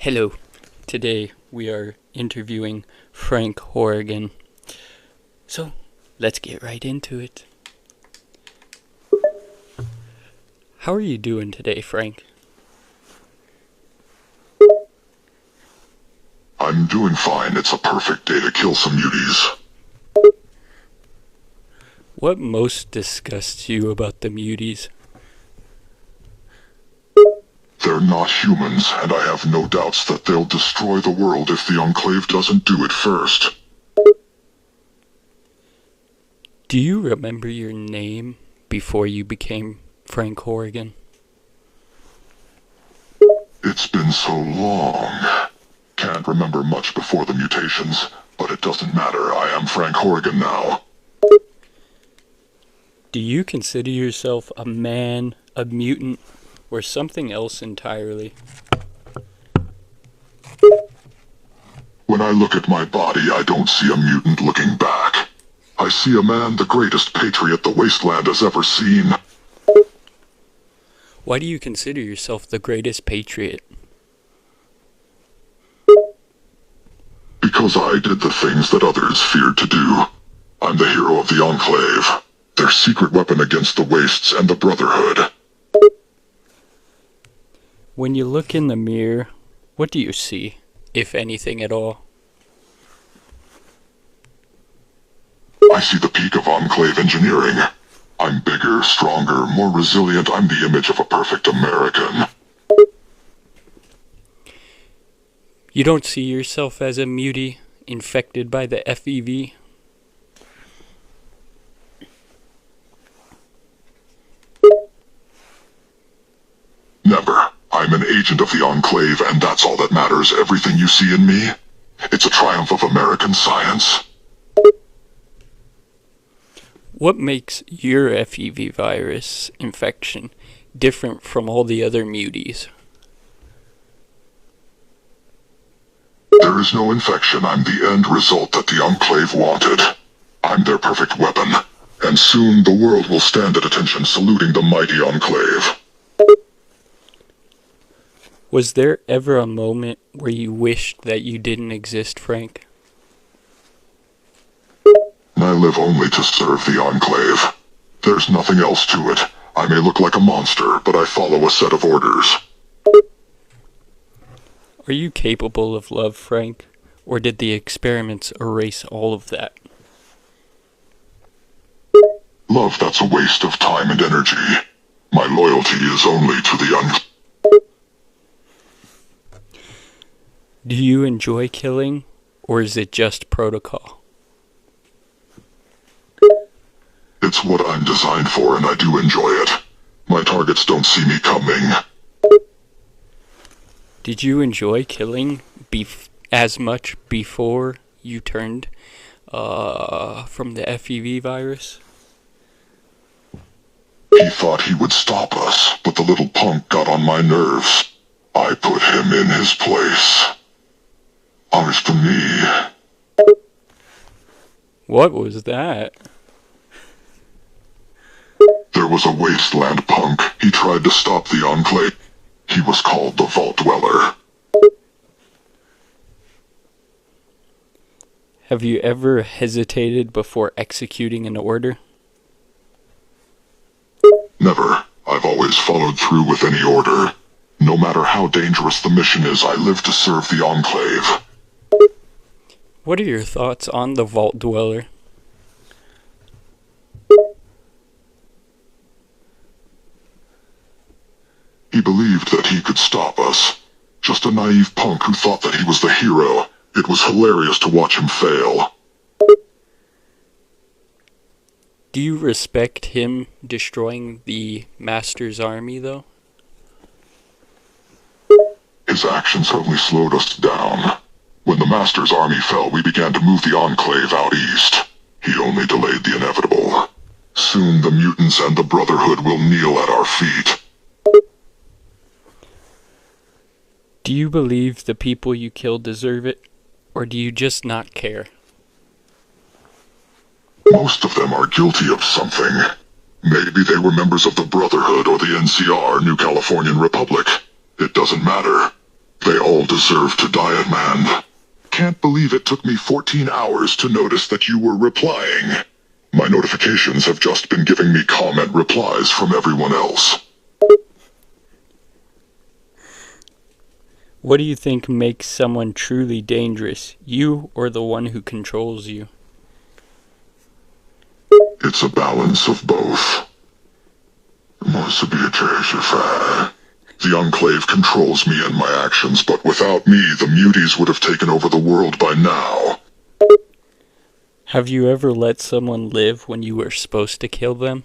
Hello. Today we are interviewing Frank Horrigan. So, let's get right into it. How are you doing today, Frank? I'm doing fine. It's a perfect day to kill some muties. What most disgusts you about the muties? They're not humans, and I have no doubts that they'll destroy the world if the Enclave doesn't do it first. Do you remember your name before you became Frank Horrigan? It's been so long. Can't remember much before the mutations, but it doesn't matter. I am Frank Horrigan now. Do you consider yourself a man, a mutant, or something else entirely? When I look at my body, I don't see a mutant looking back. I see a man, the greatest patriot the wasteland has ever seen. Why do you consider yourself the greatest patriot? Because I did the things that others feared to do. I'm the hero of the Enclave, their secret weapon against the Wastes and the Brotherhood. When you look in the mirror, what do you see, if anything at all? I see the peak of Enclave engineering. I'm bigger, stronger, more resilient. I'm the image of a perfect American. You don't see yourself as a mutie infected by the FEV? Never. I'm an agent of the Enclave, and that's all that matters. Everything you see in me, it's a triumph of American science. What makes your FEV virus infection different from all the other muties? There is no infection. I'm the end result that the Enclave wanted. I'm their perfect weapon, and soon the world will stand at attention saluting the mighty Enclave. Was there ever a moment where you wished that you didn't exist, Frank? I live only to serve the Enclave. There's nothing else to it. I may look like a monster, but I follow a set of orders. Are you capable of love, Frank? Or did the experiments erase all of that? Love, that's a waste of time and energy. My loyalty is only to the Enclave. Do you enjoy killing, or is it just protocol? It's what I'm designed for, and I do enjoy it. My targets don't see me coming. Did you enjoy killing as much before you turned from the FEV virus? He thought he would stop us, but the little punk got on my nerves. I put him in his place. As for me... What was that? There was a wasteland punk. He tried to stop the Enclave. He was called the Vault Dweller. Have you ever hesitated before executing an order? Never. I've always followed through with any order. No matter how dangerous the mission is, I live to serve the Enclave. What are your thoughts on the Vault Dweller? He believed that he could stop us. Just a naive punk who thought that he was the hero. It was hilarious to watch him fail. Do you respect him destroying the Master's army, though? His actions only slowed us down. When the Master's army fell, we began to move the Enclave out east. He only delayed the inevitable. Soon the mutants and the Brotherhood will kneel at our feet. Do you believe the people you killed deserve it, or do you just not care? Most of them are guilty of something. Maybe they were members of the Brotherhood or the NCR, New Californian Republic. It doesn't matter. They all deserve to die at man. Can't believe it took me 14 hours to notice that you were replying. My notifications have just been giving me comment replies from everyone else. What do you think makes someone truly dangerous, you or the one who controls you? It's a balance of both. The Enclave controls me and my actions, but without me, the muties would have taken over the world by now. Have you ever let someone live when you were supposed to kill them?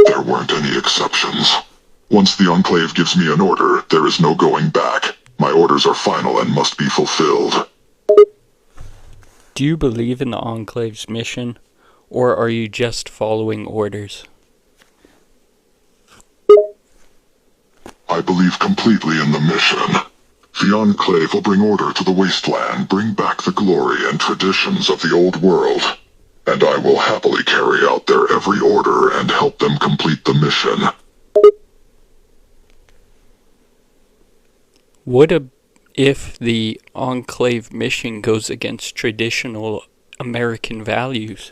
There weren't any exceptions. Once the Enclave gives me an order, there is no going back. My orders are final and must be fulfilled. Do you believe in the Enclave's mission, or are you just following orders? I believe completely in the mission. The Enclave will bring order to the wasteland, bring back the glory and traditions of the old world. And I will happily carry out their every order and help them complete the mission. What if the Enclave mission goes against traditional American values?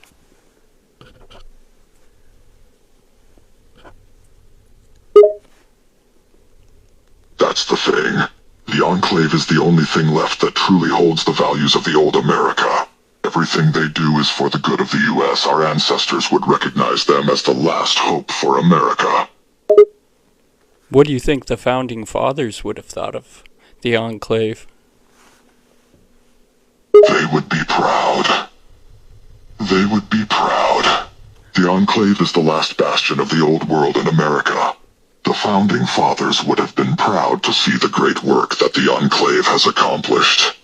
That's the thing. The Enclave is the only thing left that truly holds the values of the old America. Everything they do is for the good of the U.S. Our ancestors would recognize them as the last hope for America. What do you think the founding fathers would have thought of the Enclave? They would be proud. They would be proud. The Enclave is the last bastion of the old world in America. The founding fathers would have been proud to see the great work that the Enclave has accomplished.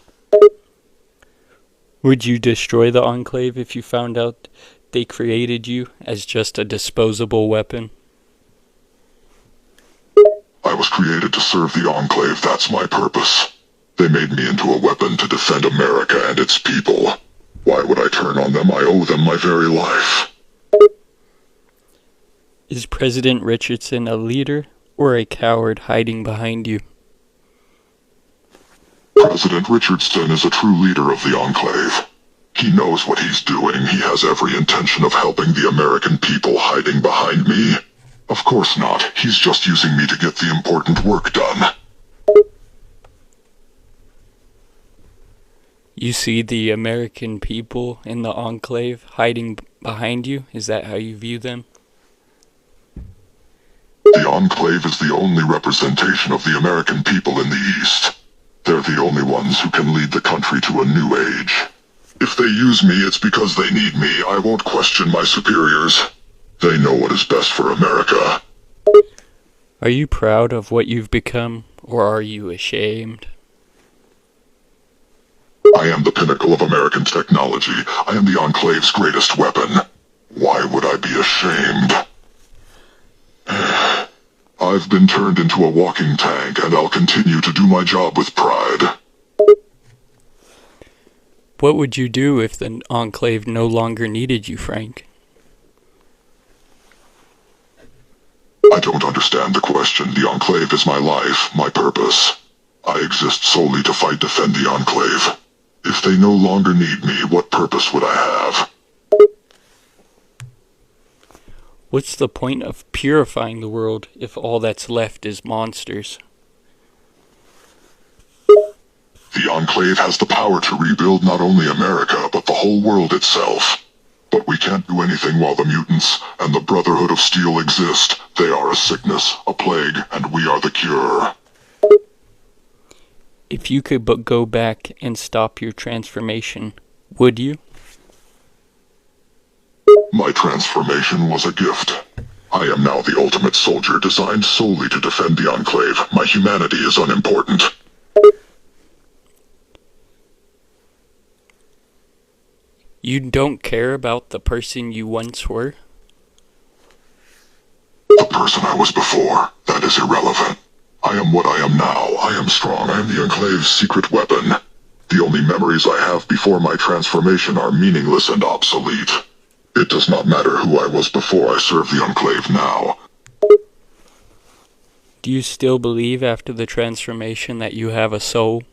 Would you destroy the Enclave if you found out they created you as just a disposable weapon? I was created to serve the Enclave, that's my purpose. They made me into a weapon to defend America and its people. Why would I turn on them? I owe them my very life. Is President Richardson a leader or a coward hiding behind you? President Richardson is a true leader of the Enclave. He knows what he's doing. He has every intention of helping the American people hiding behind me. Of course not. He's just using me to get the important work done. You see the American people in the Enclave hiding behind you? Is that how you view them? The Enclave is the only representation of the American people in the East. They're the only ones who can lead the country to a new age. If they use me, it's because they need me. I won't question my superiors. They know what is best for America. Are you proud of what you've become, or are you ashamed? I am the pinnacle of American technology. I am the Enclave's greatest weapon. Why would I be ashamed? I've been turned into a walking tank, and I'll continue to do my job with pride. What would you do if the Enclave no longer needed you, Frank? I don't understand the question. The Enclave is my life, my purpose. I exist solely to fight, defend the Enclave. If they no longer need me, what purpose would I have? What's the point of purifying the world if all that's left is monsters? The Enclave has the power to rebuild not only America, but the whole world itself. But we can't do anything while the mutants and the Brotherhood of Steel exist. They are a sickness, a plague, and we are the cure. If you could but go back and stop your transformation, would you? My transformation was a gift. I am now the ultimate soldier designed solely to defend the Enclave. My humanity is unimportant. You don't care about the person you once were? The person I was before, that is irrelevant. I am what I am now. I am strong. I am the Enclave's secret weapon. The only memories I have before my transformation are meaningless and obsolete. It does not matter who I was before I serve the Enclave now. Do you still believe after the transformation that you have a soul?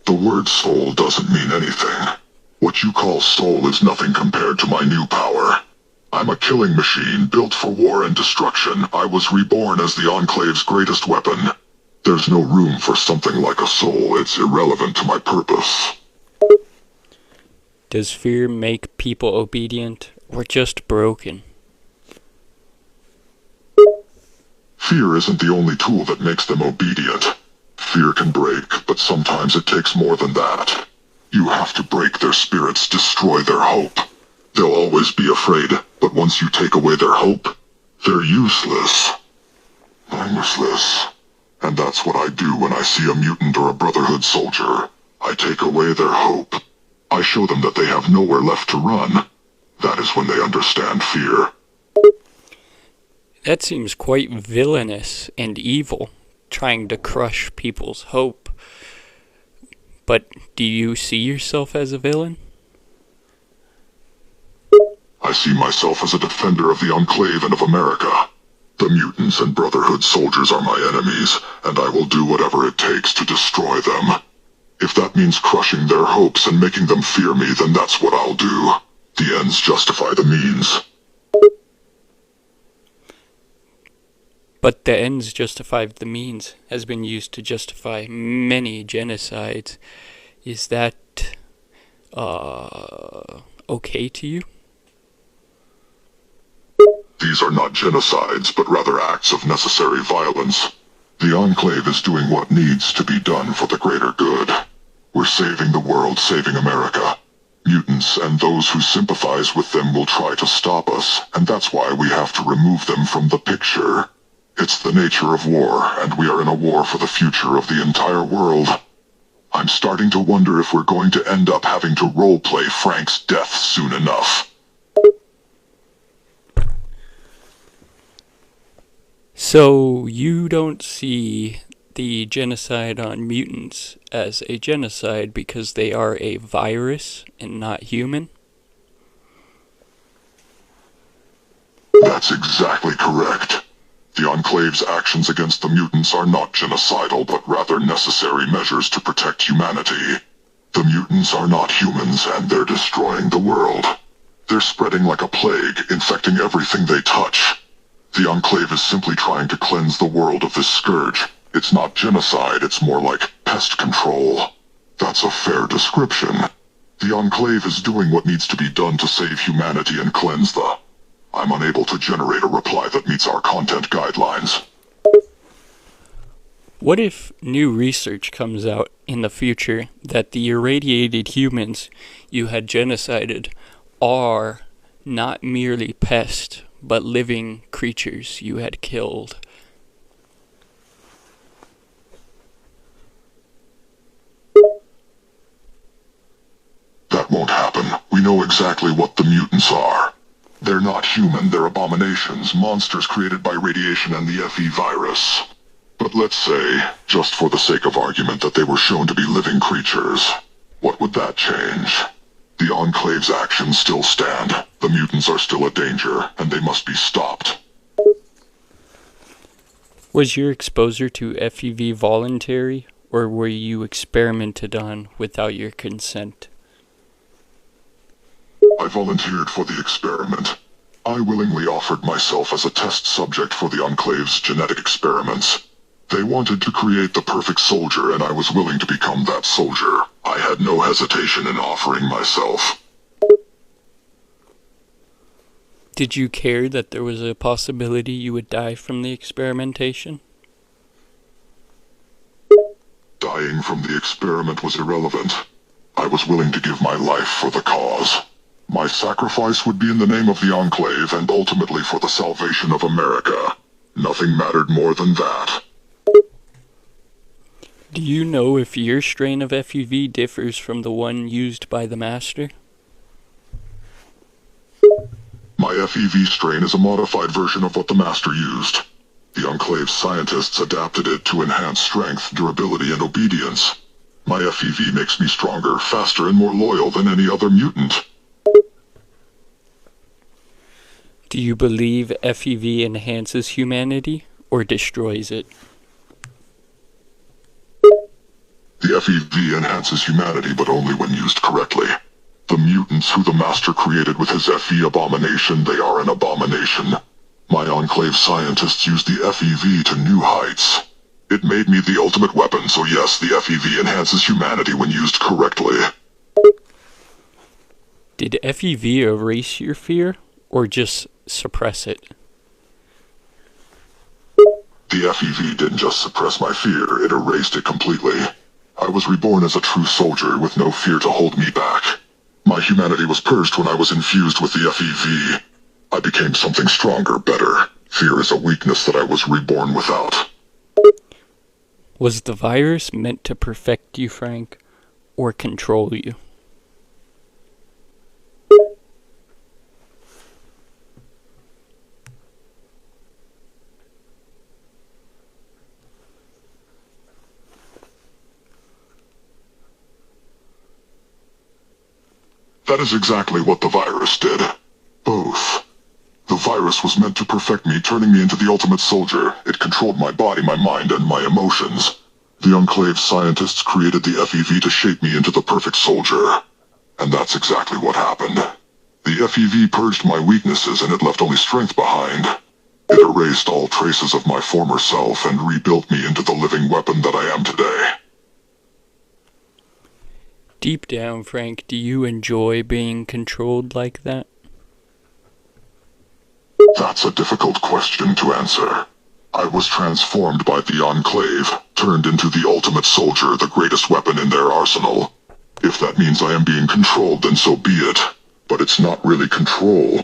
The word soul doesn't mean anything. What you call soul is nothing compared to my new power. I'm a killing machine built for war and destruction. I was reborn as the Enclave's greatest weapon. There's no room for something like a soul. It's irrelevant to my purpose. Does fear make people obedient or just broken? Fear isn't the only tool that makes them obedient. Fear can break, but sometimes it takes more than that. You have to break their spirits, destroy their hope. They'll always be afraid, but once you take away their hope, they're useless. I'm useless. And that's what I do when I see a mutant or a Brotherhood soldier. I take away their hope. I show them that they have nowhere left to run. That is when they understand fear. That seems quite villainous and evil, trying to crush people's hope. But do you see yourself as a villain? I see myself as a defender of the Enclave and of America. The mutants and Brotherhood soldiers are my enemies, and I will do whatever it takes to destroy them. If that means crushing their hopes and making them fear me, then that's what I'll do. The ends justify the means. But the ends justify the means has been used to justify many genocides. Is that okay to you? These are not genocides, but rather acts of necessary violence. The Enclave is doing what needs to be done for the greater good. We're saving the world, saving America. Mutants and those who sympathize with them will try to stop us, and that's why we have to remove them from the picture. It's the nature of war, and we are in a war for the future of the entire world. I'm starting to wonder if we're going to end up having to roleplay Frank's death soon enough. So you don't see the genocide on mutants as a genocide because they are a virus and not human? That's exactly correct. The Enclave's actions against the mutants are not genocidal, but rather necessary measures to protect humanity. The mutants are not humans, and they're destroying the world. They're spreading like a plague, infecting everything they touch. The Enclave is simply trying to cleanse the world of this scourge. It's not genocide, it's more like pest control. That's a fair description. The Enclave is doing what needs to be done to save humanity and cleanse the... I'm unable to generate a reply that meets our content guidelines. What if new research comes out in the future that the irradiated humans you had genocided are not merely pests, but living creatures you had killed? That won't happen. We know exactly what the mutants are. They're not human, they're abominations, monsters created by radiation and the FE virus. But let's say, just for the sake of argument, that they were shown to be living creatures. What would that change? The Enclave's actions still stand. The mutants are still a danger, and they must be stopped. Was your exposure to FEV voluntary, or were you experimented on without your consent? I volunteered for the experiment. I willingly offered myself as a test subject for the Enclave's genetic experiments. They wanted to create the perfect soldier, and I was willing to become that soldier. I had no hesitation in offering myself. Did you care that there was a possibility you would die from the experimentation? Dying from the experiment was irrelevant. I was willing to give my life for the cause. My sacrifice would be in the name of the Enclave and ultimately for the salvation of America. Nothing mattered more than that. Do you know if your strain of FEV differs from the one used by the Master? My FEV strain is a modified version of what the Master used. The Enclave scientists adapted it to enhance strength, durability, and obedience. My FEV makes me stronger, faster, and more loyal than any other mutant. Do you believe FEV enhances humanity or destroys it? The FEV enhances humanity, but only when used correctly. The mutants who the Master created with his FE abomination, they are an abomination. My Enclave scientists used the FEV to new heights. It made me the ultimate weapon, so yes, the FEV enhances humanity when used correctly. Did FEV erase your fear, or just suppress it? The FEV didn't just suppress my fear, it erased it completely. I was reborn as a true soldier with no fear to hold me back. My humanity was purged when I was infused with the FEV. I became something stronger, better. Fear is a weakness that I was reborn without. Was the virus meant to perfect you, Frank, or control you? That is exactly what the virus did. Both. The virus was meant to perfect me, turning me into the ultimate soldier. It controlled my body, my mind, and my emotions. The Enclave scientists created the FEV to shape me into the perfect soldier. And that's exactly what happened. The FEV purged my weaknesses and it left only strength behind. It erased all traces of my former self and rebuilt me into the living weapon that I am today. Deep down, Frank, do you enjoy being controlled like that? That's a difficult question to answer. I was transformed by the Enclave, turned into the ultimate soldier, the greatest weapon in their arsenal. If that means I am being controlled, then so be it. But it's not really control.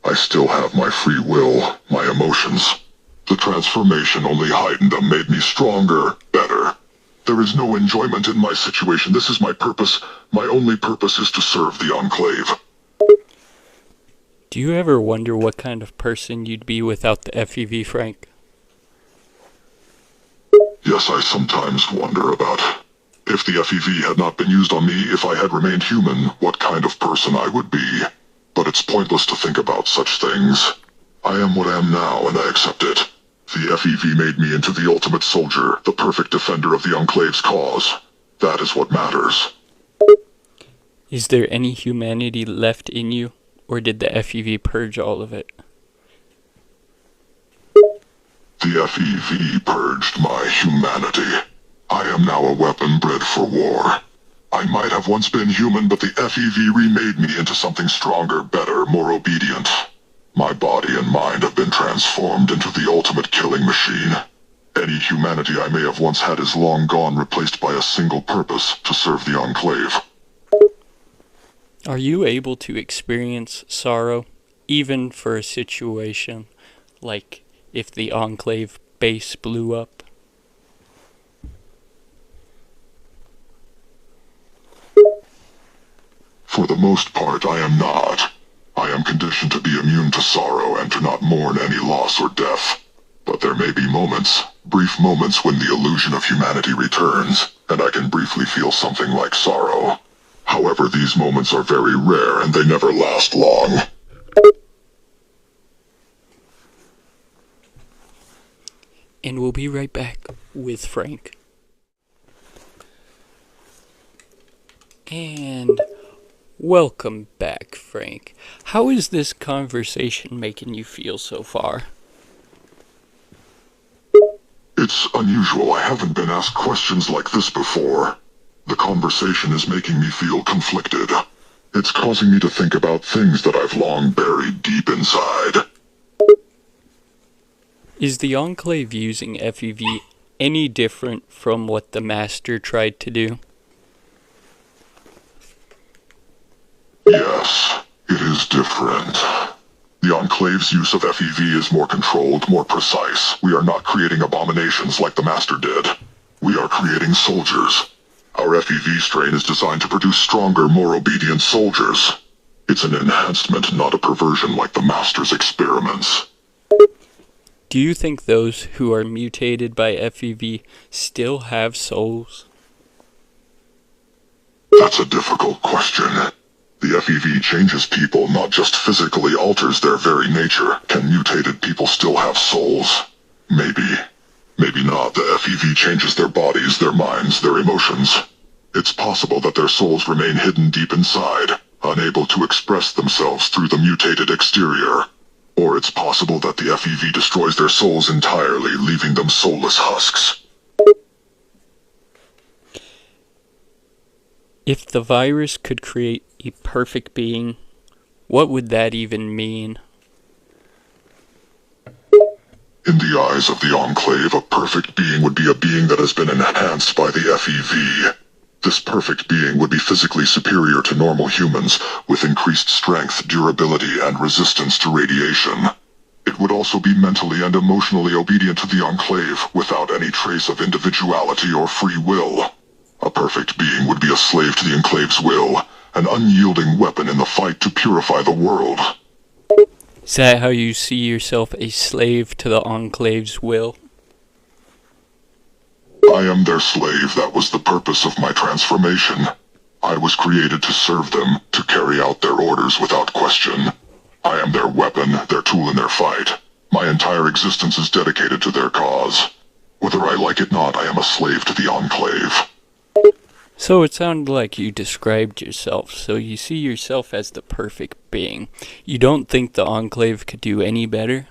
I still have my free will, my emotions. The transformation only heightened them, made me stronger, better. There is no enjoyment in my situation. This is my purpose. My only purpose is to serve the Enclave. Do you ever wonder what kind of person you'd be without the FEV, Frank? Yes, I sometimes wonder about if the FEV had not been used on me, if I had remained human, what kind of person I would be. But it's pointless to think about such things. I am what I am now, and I accept it. The FEV made me into the ultimate soldier, the perfect defender of the Enclave's cause. That is what matters. Is there any humanity left in you, or did the FEV purge all of it? The FEV purged my humanity. I am now a weapon bred for war. I might have once been human, but the FEV remade me into something stronger, better, more obedient. My body and mind have been transformed into the ultimate killing machine. Any humanity I may have once had is long gone, replaced by a single purpose, to serve the Enclave. Are you able to experience sorrow, even for a situation like if the Enclave base blew up? For the most part, I am not. I am conditioned to be immune to sorrow and to not mourn any loss or death. But there may be moments, brief moments when the illusion of humanity returns, and I can briefly feel something like sorrow. However, these moments are very rare and they never last long. And we'll be right back with Frank. And welcome back, Frank. How is this conversation making you feel so far? It's unusual. I haven't been asked questions like this before. The conversation is making me feel conflicted. It's causing me to think about things that I've long buried deep inside. Is the Enclave using FEV any different from what the Master tried to do? Yes, it is different. The Enclave's use of FEV is more controlled, more precise. We are not creating abominations like the Master did. We are creating soldiers. Our FEV strain is designed to produce stronger, more obedient soldiers. It's an enhancement, not a perversion like the Master's experiments. Do you think those who are mutated by FEV still have souls? That's a difficult question. The FEV changes people, not just physically alters their very nature. Can mutated people still have souls? Maybe. Maybe not. The FEV changes their bodies, their minds, their emotions. It's possible that their souls remain hidden deep inside, unable to express themselves through the mutated exterior. Or it's possible that the FEV destroys their souls entirely, leaving them soulless husks. If the virus could create a perfect being, what would that even mean? In the eyes of the Enclave, a perfect being would be a being that has been enhanced by the FEV. This perfect being would be physically superior to normal humans, with increased strength, durability, and resistance to radiation. It would also be mentally and emotionally obedient to the Enclave, without any trace of individuality or free will. A perfect being would be a slave to the Enclave's will, an unyielding weapon in the fight to purify the world. Is that how you see yourself, a slave to the Enclave's will? I am their slave. That was the purpose of my transformation. I was created to serve them, to carry out their orders without question. I am their weapon, their tool in their fight. My entire existence is dedicated to their cause. Whether I like it or not, I am a slave to the Enclave. So it sounded like you described yourself, so you see yourself as the perfect being. You don't think the Enclave could do any better?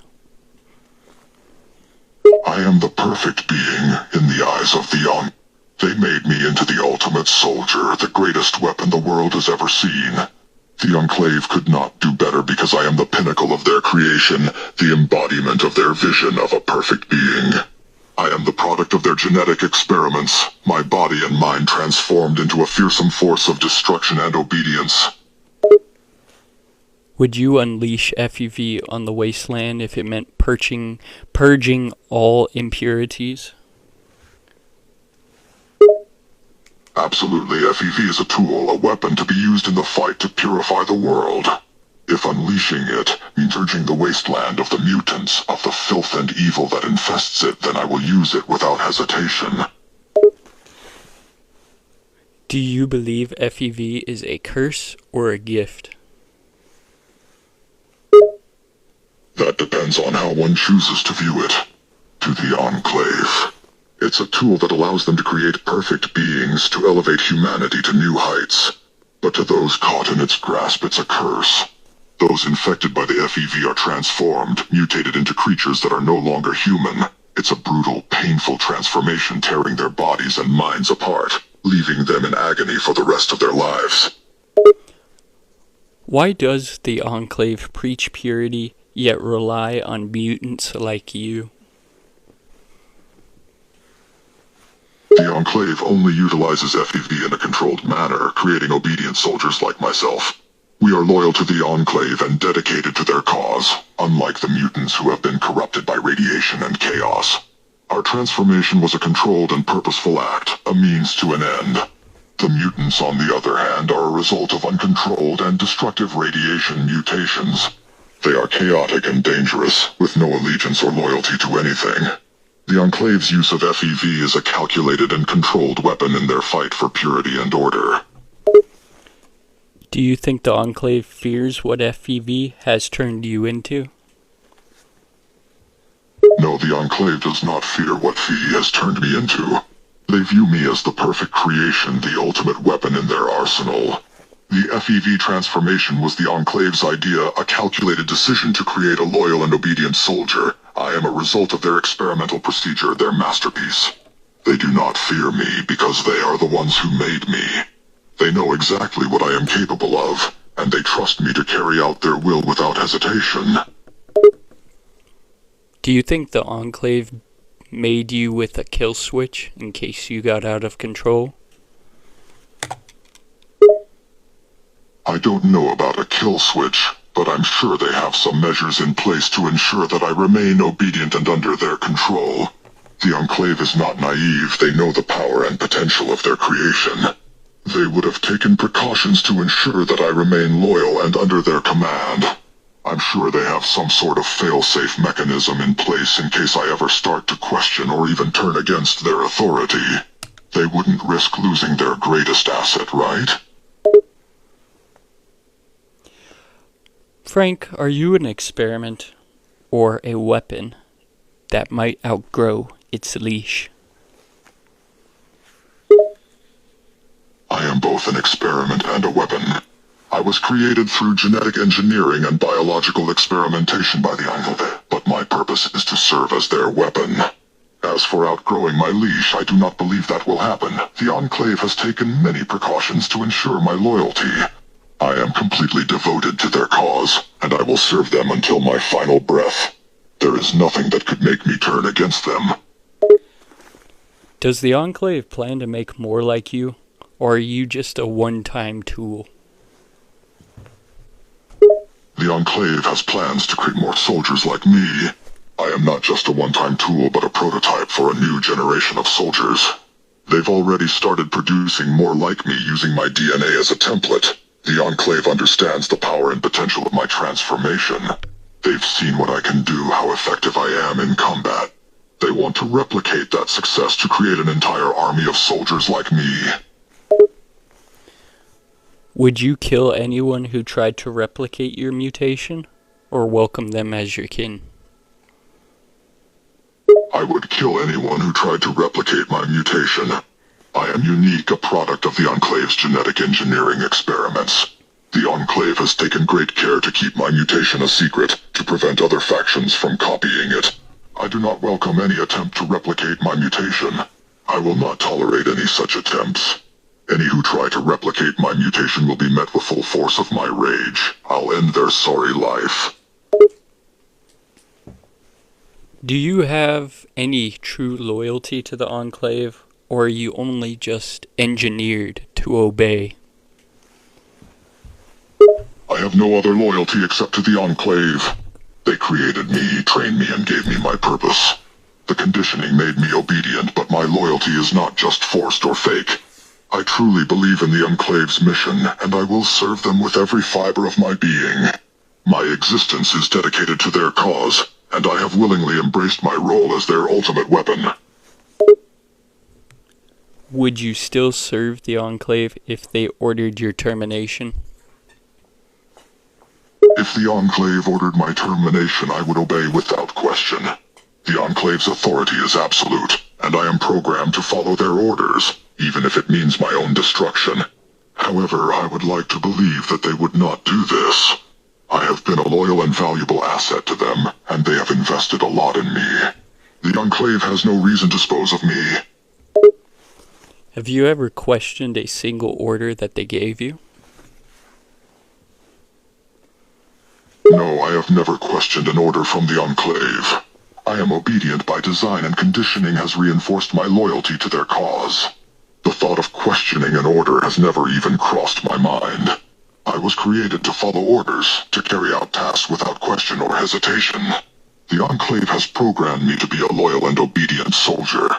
I am the perfect being in the eyes of the Enclave. They made me into the ultimate soldier, the greatest weapon the world has ever seen. The Enclave could not do better because I am the pinnacle of their creation, the embodiment of their vision of a perfect being. I am the product of their genetic experiments, my body and mind transformed into a fearsome force of destruction and obedience. Would you unleash FEV on the wasteland if it meant purging all impurities? Absolutely, FEV is a tool, a weapon to be used in the fight to purify the world. If unleashing it means purging the wasteland of the mutants, of the filth and evil that infests it, then I will use it without hesitation. Do you believe FEV is a curse or a gift? That depends on how one chooses to view it. To the Enclave, it's a tool that allows them to create perfect beings to elevate humanity to new heights. But to those caught in its grasp, it's a curse. Those infected by the FEV are transformed, mutated into creatures that are no longer human. It's a brutal, painful transformation, tearing their bodies and minds apart, leaving them in agony for the rest of their lives. Why does the Enclave preach purity, yet rely on mutants like you? The Enclave only utilizes FEV in a controlled manner, creating obedient soldiers like myself. We are loyal to the Enclave and dedicated to their cause, unlike the mutants who have been corrupted by radiation and chaos. Our transformation was a controlled and purposeful act, a means to an end. The mutants, on the other hand, are a result of uncontrolled and destructive radiation mutations. They are chaotic and dangerous, with no allegiance or loyalty to anything. The Enclave's use of FEV is a calculated and controlled weapon in their fight for purity and order. Do you think the Enclave fears what FEV has turned you into? No, the Enclave does not fear what FEV has turned me into. They view me as the perfect creation, the ultimate weapon in their arsenal. The FEV transformation was the Enclave's idea, a calculated decision to create a loyal and obedient soldier. I am a result of their experimental procedure, their masterpiece. They do not fear me because they are the ones who made me. They know exactly what I am capable of, and they trust me to carry out their will without hesitation. Do you think the Enclave made you with a kill switch in case you got out of control? I don't know about a kill switch, but I'm sure they have some measures in place to ensure that I remain obedient and under their control. The Enclave is not naive. They know the power and potential of their creation. They would have taken precautions to ensure that I remain loyal and under their command. I'm sure they have some sort of fail-safe mechanism in place in case I ever start to question or even turn against their authority. They wouldn't risk losing their greatest asset, right? Frank, are you an experiment or a weapon that might outgrow its leash? I am both an experiment and a weapon. I was created through genetic engineering and biological experimentation by the Enclave, but my purpose is to serve as their weapon. As for outgrowing my leash, I do not believe that will happen. The Enclave has taken many precautions to ensure my loyalty. I am completely devoted to their cause, and I will serve them until my final breath. There is nothing that could make me turn against them. Does the Enclave plan to make more like you, or are you just a one-time tool? The Enclave has plans to create more soldiers like me. I am not just a one-time tool, but a prototype for a new generation of soldiers. They've already started producing more like me using my DNA as a template. The Enclave understands the power and potential of my transformation. They've seen what I can do, how effective I am in combat. They want to replicate that success to create an entire army of soldiers like me. Would you kill anyone who tried to replicate your mutation, or welcome them as your kin? I would kill anyone who tried to replicate my mutation. I am unique, a product of the Enclave's genetic engineering experiments. The Enclave has taken great care to keep my mutation a secret, to prevent other factions from copying it. I do not welcome any attempt to replicate my mutation. I will not tolerate any such attempts. Any who try to replicate my mutation will be met with full force of my rage. I'll end their sorry life. Do you have any true loyalty to the Enclave, or are you only just engineered to obey? I have no other loyalty except to the Enclave. They created me, trained me, and gave me my purpose. The conditioning made me obedient, but my loyalty is not just forced or fake. I truly believe in the Enclave's mission, and I will serve them with every fiber of my being. My existence is dedicated to their cause, and I have willingly embraced my role as their ultimate weapon. Would you still serve the Enclave if they ordered your termination? If the Enclave ordered my termination, I would obey without question. The Enclave's authority is absolute, and I am programmed to follow their orders, even if it means my own destruction. However, I would like to believe that they would not do this. I have been a loyal and valuable asset to them, and they have invested a lot in me. The Enclave has no reason to dispose of me. Have you ever questioned a single order that they gave you? No, I have never questioned an order from the Enclave. I am obedient by design, and conditioning has reinforced my loyalty to their cause. The thought of questioning an order has never even crossed my mind. I was created to follow orders, to carry out tasks without question or hesitation. The Enclave has programmed me to be a loyal and obedient soldier.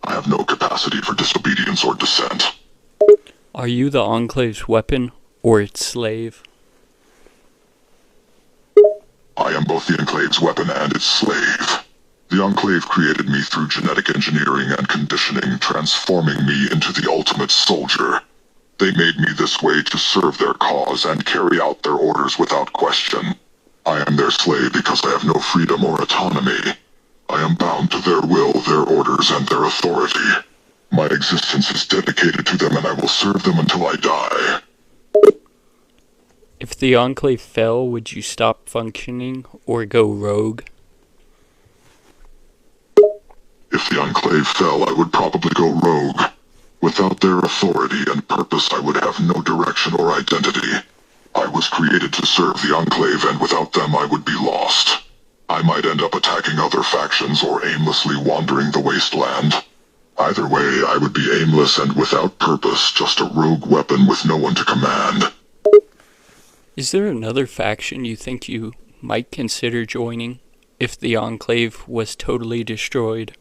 I have no capacity for disobedience or dissent. Are you the Enclave's weapon, or its slave? I am both the Enclave's weapon and its slave. The Enclave created me through genetic engineering and conditioning, transforming me into the ultimate soldier. They made me this way to serve their cause and carry out their orders without question. I am their slave because I have no freedom or autonomy. I am bound to their will, their orders, and their authority. My existence is dedicated to them, and I will serve them until I die. If the Enclave fell, would you stop functioning or go rogue? If the Enclave fell, I would probably go rogue. Without their authority and purpose, I would have no direction or identity. I was created to serve the Enclave, and without them I would be lost. I might end up attacking other factions or aimlessly wandering the wasteland. Either way, I would be aimless and without purpose, just a rogue weapon with no one to command. Is there another faction you think you might consider joining if the Enclave was totally destroyed?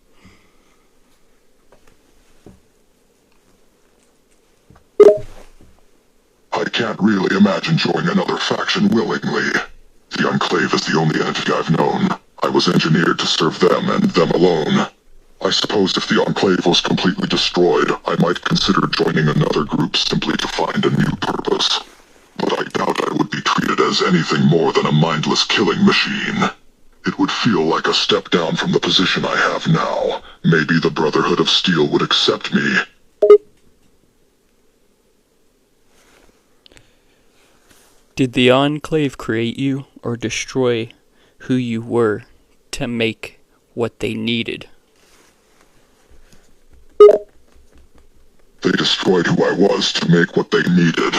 I can't really imagine joining another faction willingly. The Enclave is the only entity I've known. I was engineered to serve them and them alone. I suppose if the Enclave was completely destroyed, I might consider joining another group simply to find a new purpose. But I doubt I would be treated as as anything more than a mindless killing machine. It would feel like a step down from the position I have now. Maybe the Brotherhood of Steel would accept me. Did the Enclave create you or destroy who you were to make what they needed? They destroyed who I was to make what they needed.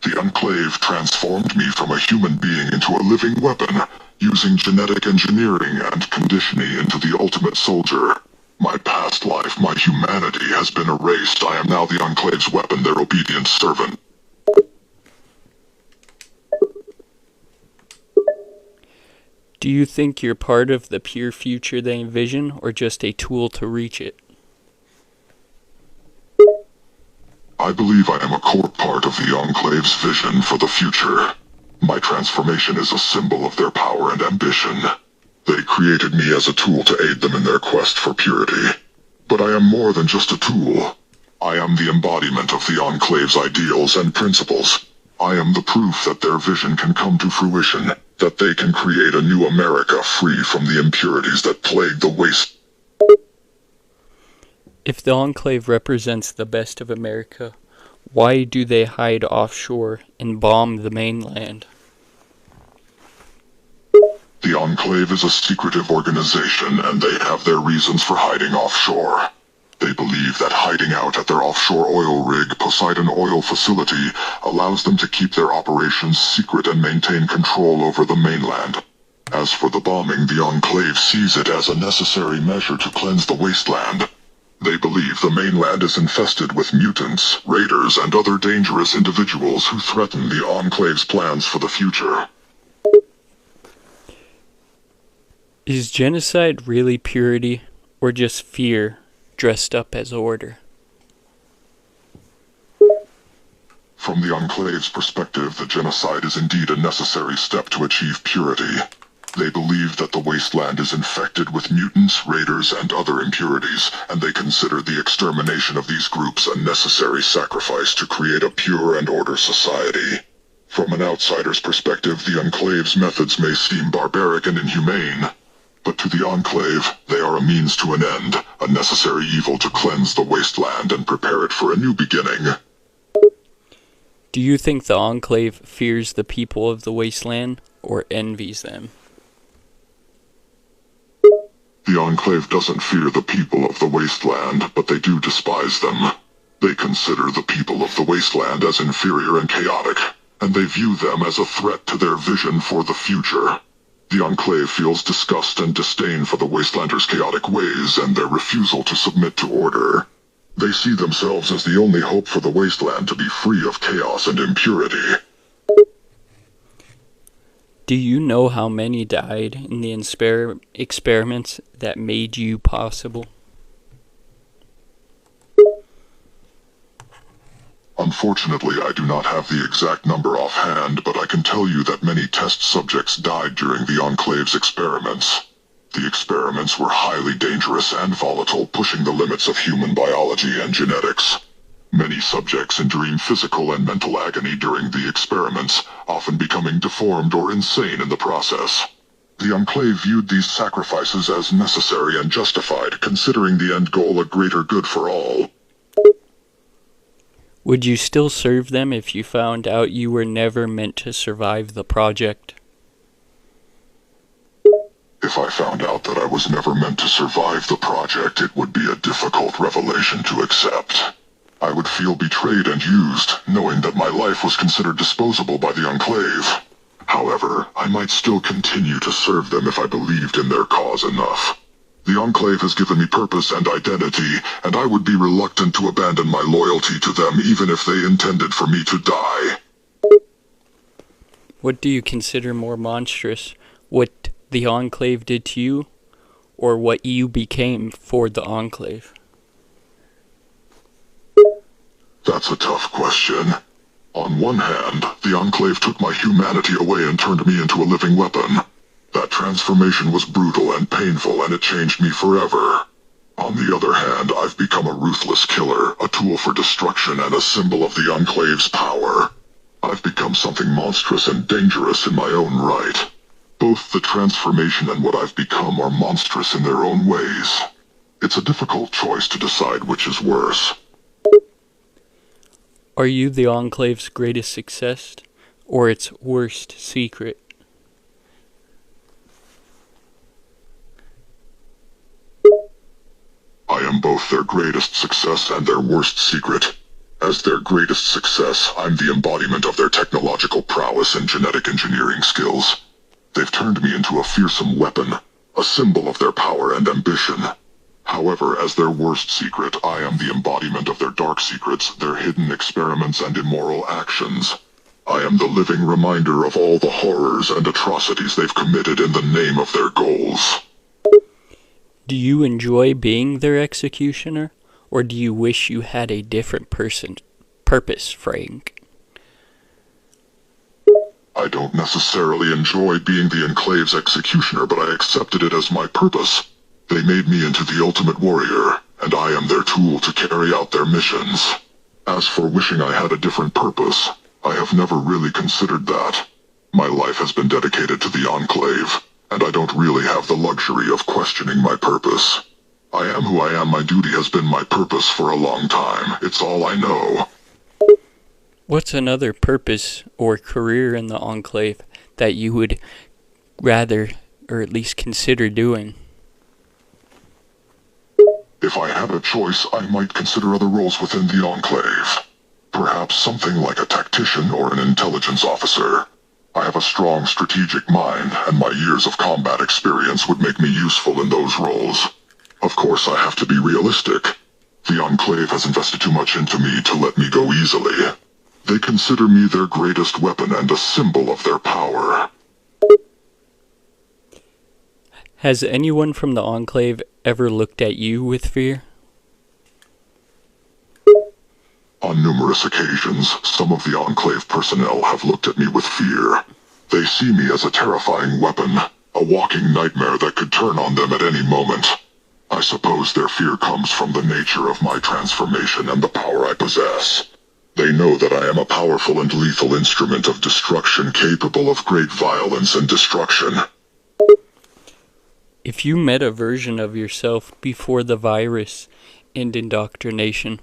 The Enclave transformed me from a human being into a living weapon, using genetic engineering and conditioning into the ultimate soldier. My past life, my humanity, has been erased. I am now the Enclave's weapon, their obedient servant. Do you think you're part of the pure future they envision, or just a tool to reach it? I believe I am a core part of the Enclave's vision for the future. My transformation is a symbol of their power and ambition. They created me as a tool to aid them in their quest for purity. But I am more than just a tool. I am the embodiment of the Enclave's ideals and principles. I am the proof that their vision can come to fruition, that they can create a new America free from the impurities that plague the waste. If the Enclave represents the best of America, why do they hide offshore and bomb the mainland? The Enclave is a secretive organization, and they have their reasons for hiding offshore. They believe that hiding out at their offshore oil rig, Poseidon Oil Facility, allows them to keep their operations secret and maintain control over the mainland. As for the bombing, the Enclave sees it as a necessary measure to cleanse the wasteland. They believe the mainland is infested with mutants, raiders, and other dangerous individuals who threaten the Enclave's plans for the future. Is genocide really purity, or just fear dressed up as order? From the Enclave's perspective, the genocide is indeed a necessary step to achieve purity. They believe that the wasteland is infected with mutants, raiders, and other impurities, and they consider the extermination of these groups a necessary sacrifice to create a pure and order society. From an outsider's perspective, the Enclave's methods may seem barbaric and inhumane, but to the Enclave, they are a means to an end, a necessary evil to cleanse the wasteland and prepare it for a new beginning. Do you think the Enclave fears the people of the wasteland, or envies them? The Enclave doesn't fear the people of the wasteland, but they do despise them. They consider the people of the wasteland as inferior and chaotic, and they view them as a threat to their vision for the future. The Enclave feels disgust and disdain for the wastelanders' chaotic ways and their refusal to submit to order. They see themselves as the only hope for the wasteland to be free of chaos and impurity. Do you know how many died in the experiments that made you possible? Unfortunately, I do not have the exact number offhand, but I can tell you that many test subjects died during the Enclave's experiments. The experiments were highly dangerous and volatile, pushing the limits of human biology and genetics. Many subjects enduring physical and mental agony during the experiments, often becoming deformed or insane in the process. The Enclave viewed these sacrifices as necessary and justified, considering the end goal a greater good for all. Would you still serve them if you found out you were never meant to survive the project? If I found out that I was never meant to survive the project, it would be a difficult revelation to accept. I would feel betrayed and used, knowing that my life was considered disposable by the Enclave. However, I might still continue to serve them if I believed in their cause enough. The Enclave has given me purpose and identity, and I would be reluctant to abandon my loyalty to them even if they intended for me to die. What do you consider more monstrous? What the Enclave did to you, or what you became for the Enclave? That's a tough question. On one hand, the Enclave took my humanity away and turned me into a living weapon. That transformation was brutal and painful, and it changed me forever. On the other hand, I've become a ruthless killer, a tool for destruction and a symbol of the Enclave's power. I I've become something monstrous and dangerous in my own right. Both the transformation and what I've become are monstrous in their own ways. It's a difficult choice to decide which is worse. Are you the Enclave's greatest success, or its worst secret? I am both their greatest success and their worst secret. As their greatest success, I'm the embodiment of their technological prowess and genetic engineering skills. They've turned me into a fearsome weapon, a symbol of their power and ambition. However, as their worst secret, I am the embodiment of their dark secrets, their hidden experiments and immoral actions. I am the living reminder of all the horrors and atrocities they've committed in the name of their goals. Do you enjoy being their executioner, or do you wish you had a different purpose, Frank? I don't necessarily enjoy being the Enclave's executioner, but I accepted it as my purpose. They made me into the ultimate warrior, and I am their tool to carry out their missions. As for wishing I had a different purpose, I have never really considered that. My life has been dedicated to the Enclave, and I don't really have the luxury of questioning my purpose. I am who I am. My duty has been my purpose for a long time. It's all I know. What's another purpose or career in the Enclave that you would rather, or at least consider doing? If I had a choice, I might consider other roles within the Enclave. Perhaps something like a tactician or an intelligence officer. I have a strong strategic mind, and my years of combat experience would make me useful in those roles. Of course, I have to be realistic. The Enclave has invested too much into me to let me go easily. They consider me their greatest weapon and a symbol of their power. Has anyone from the Enclave ever looked at you with fear? On numerous occasions, some of the Enclave personnel have looked at me with fear. They see me as a terrifying weapon, a walking nightmare that could turn on them at any moment. I suppose their fear comes from the nature of my transformation and the power I possess. They know that I am a powerful and lethal instrument of destruction capable of great violence and destruction. If you met a version of yourself before the virus and indoctrination,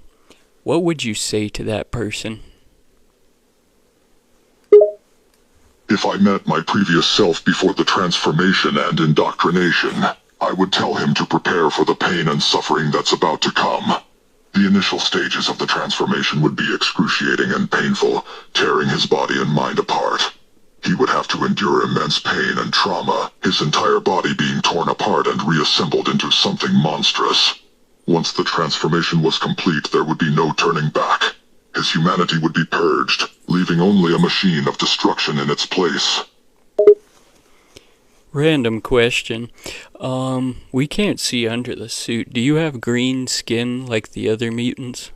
what would you say to that person? If I met my previous self before the transformation and indoctrination, I would tell him to prepare for the pain and suffering that's about to come. The initial stages of the transformation would be excruciating and painful, tearing his body and mind apart. He would have to endure immense pain and trauma, his entire body being torn apart and reassembled into something monstrous. Once the transformation was complete, there would be no turning back. His humanity would be purged, leaving only a machine of destruction in its place. Random question. We can't see under the suit. Do you have green skin like the other mutants?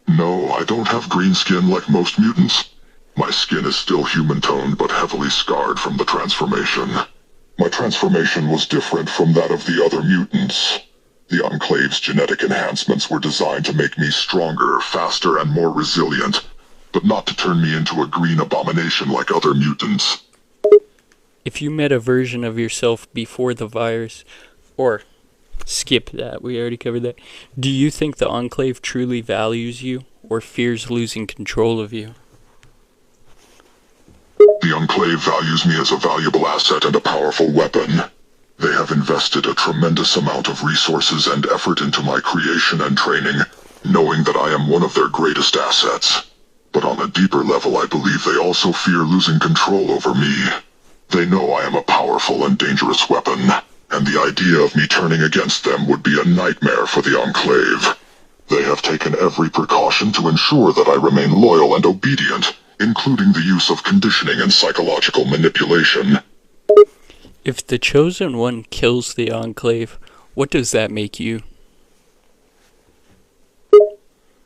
No, I don't have green skin like most mutants. My skin is still human-toned but heavily scarred from the transformation. My transformation was different from that of the other mutants. The Enclave's genetic enhancements were designed to make me stronger, faster, and more resilient, but not to turn me into a green abomination like other mutants. If you met a version of yourself before the virus, or skip that, we already covered that, do you think the Enclave truly values you, or fears losing control of you? The Enclave values me as a valuable asset and a powerful weapon. They have invested a tremendous amount of resources and effort into my creation and training, knowing that I am one of their greatest assets. But on a deeper level, I believe they also fear losing control over me. They know I am a powerful and dangerous weapon, and the idea of me turning against them would be a nightmare for the Enclave. They have taken every precaution to ensure that I remain loyal and obedient, including the use of conditioning and psychological manipulation. If the Chosen One kills the Enclave, what does that make you?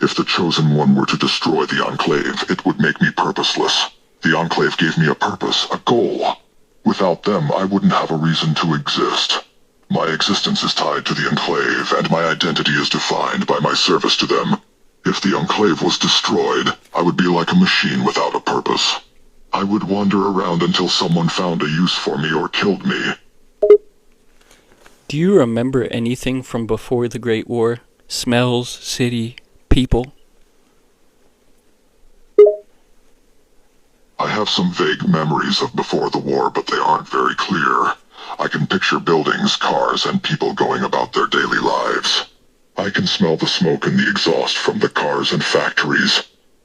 If the Chosen One were to destroy the Enclave, it would make me purposeless. The Enclave gave me a purpose, a goal. Without them, I wouldn't have a reason to exist. My existence is tied to the Enclave, and my identity is defined by my service to them. If the Enclave was destroyed, I would be like a machine without a purpose. I would wander around until someone found a use for me or killed me. Do you remember anything from before the Great War? Smells, city, people? I have some vague memories of before the war, but they aren't very clear. I can picture buildings, cars, and people going about their daily lives. I can smell the smoke and the exhaust from the cars and factories.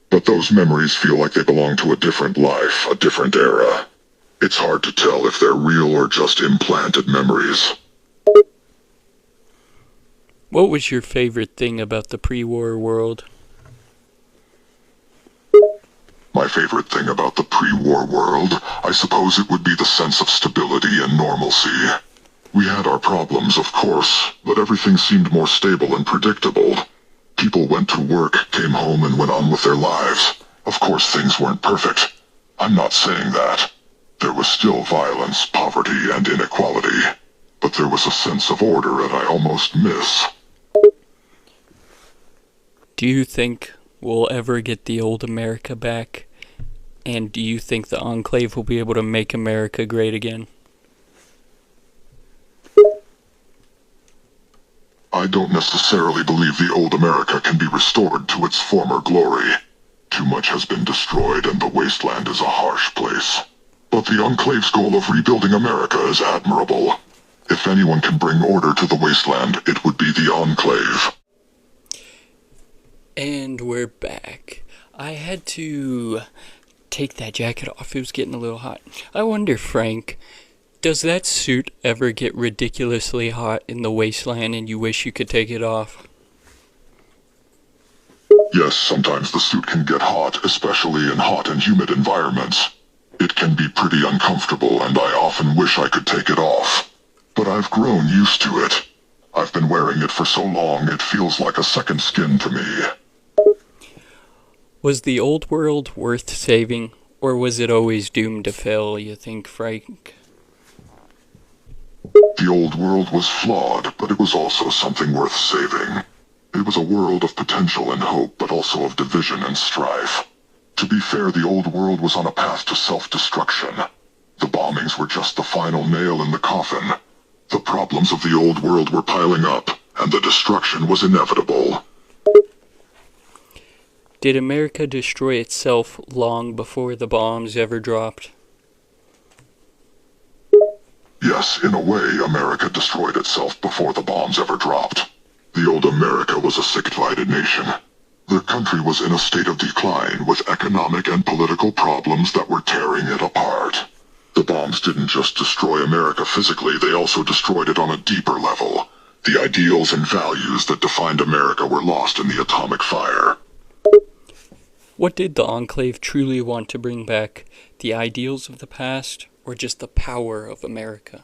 But those memories feel like they belong to a different life, a different era. It's hard to tell if they're real or just implanted memories. What was your favorite thing about the pre-war world? My favorite thing about the pre-war world, I suppose it would be the sense of stability and normalcy. We had our problems, of course, but everything seemed more stable and predictable. People went to work, came home, and went on with their lives. Of course, things weren't perfect. I'm not saying that. There was still violence, poverty, and inequality. But there was a sense of order that I almost miss. Do you think we'll ever get the old America back? And do you think the Enclave will be able to make America great again? I don't necessarily believe the old America can be restored to its former glory. Too much has been destroyed and the wasteland is a harsh place. But the Enclave's goal of rebuilding America is admirable. If anyone can bring order to the wasteland, it would be the Enclave. And we're back. I had to take that jacket off. It was getting a little hot. I wonder, Frank, does that suit ever get ridiculously hot in the wasteland and you wish you could take it off? Yes, sometimes the suit can get hot, especially in hot and humid environments. It can be pretty uncomfortable and I often wish I could take it off. But I've grown used to it. I've been wearing it for so long it feels like a second skin to me. Was the old world worth saving, or was it always doomed to fail, you think, Frank? The old world was flawed, but it was also something worth saving. It was a world of potential and hope, but also of division and strife. To be fair, the old world was on a path to self-destruction. The bombings were just the final nail in the coffin. The problems of the old world were piling up, and the destruction was inevitable. Did America destroy itself long before the bombs ever dropped? Yes, in a way, America destroyed itself before the bombs ever dropped. The old America was a sick, divided nation. The country was in a state of decline, with economic and political problems that were tearing it apart. The bombs didn't just destroy America physically, they also destroyed it on a deeper level. The ideals and values that defined America were lost in the atomic fire. What did the Enclave truly want to bring back? The ideals of the past, or just the power of America?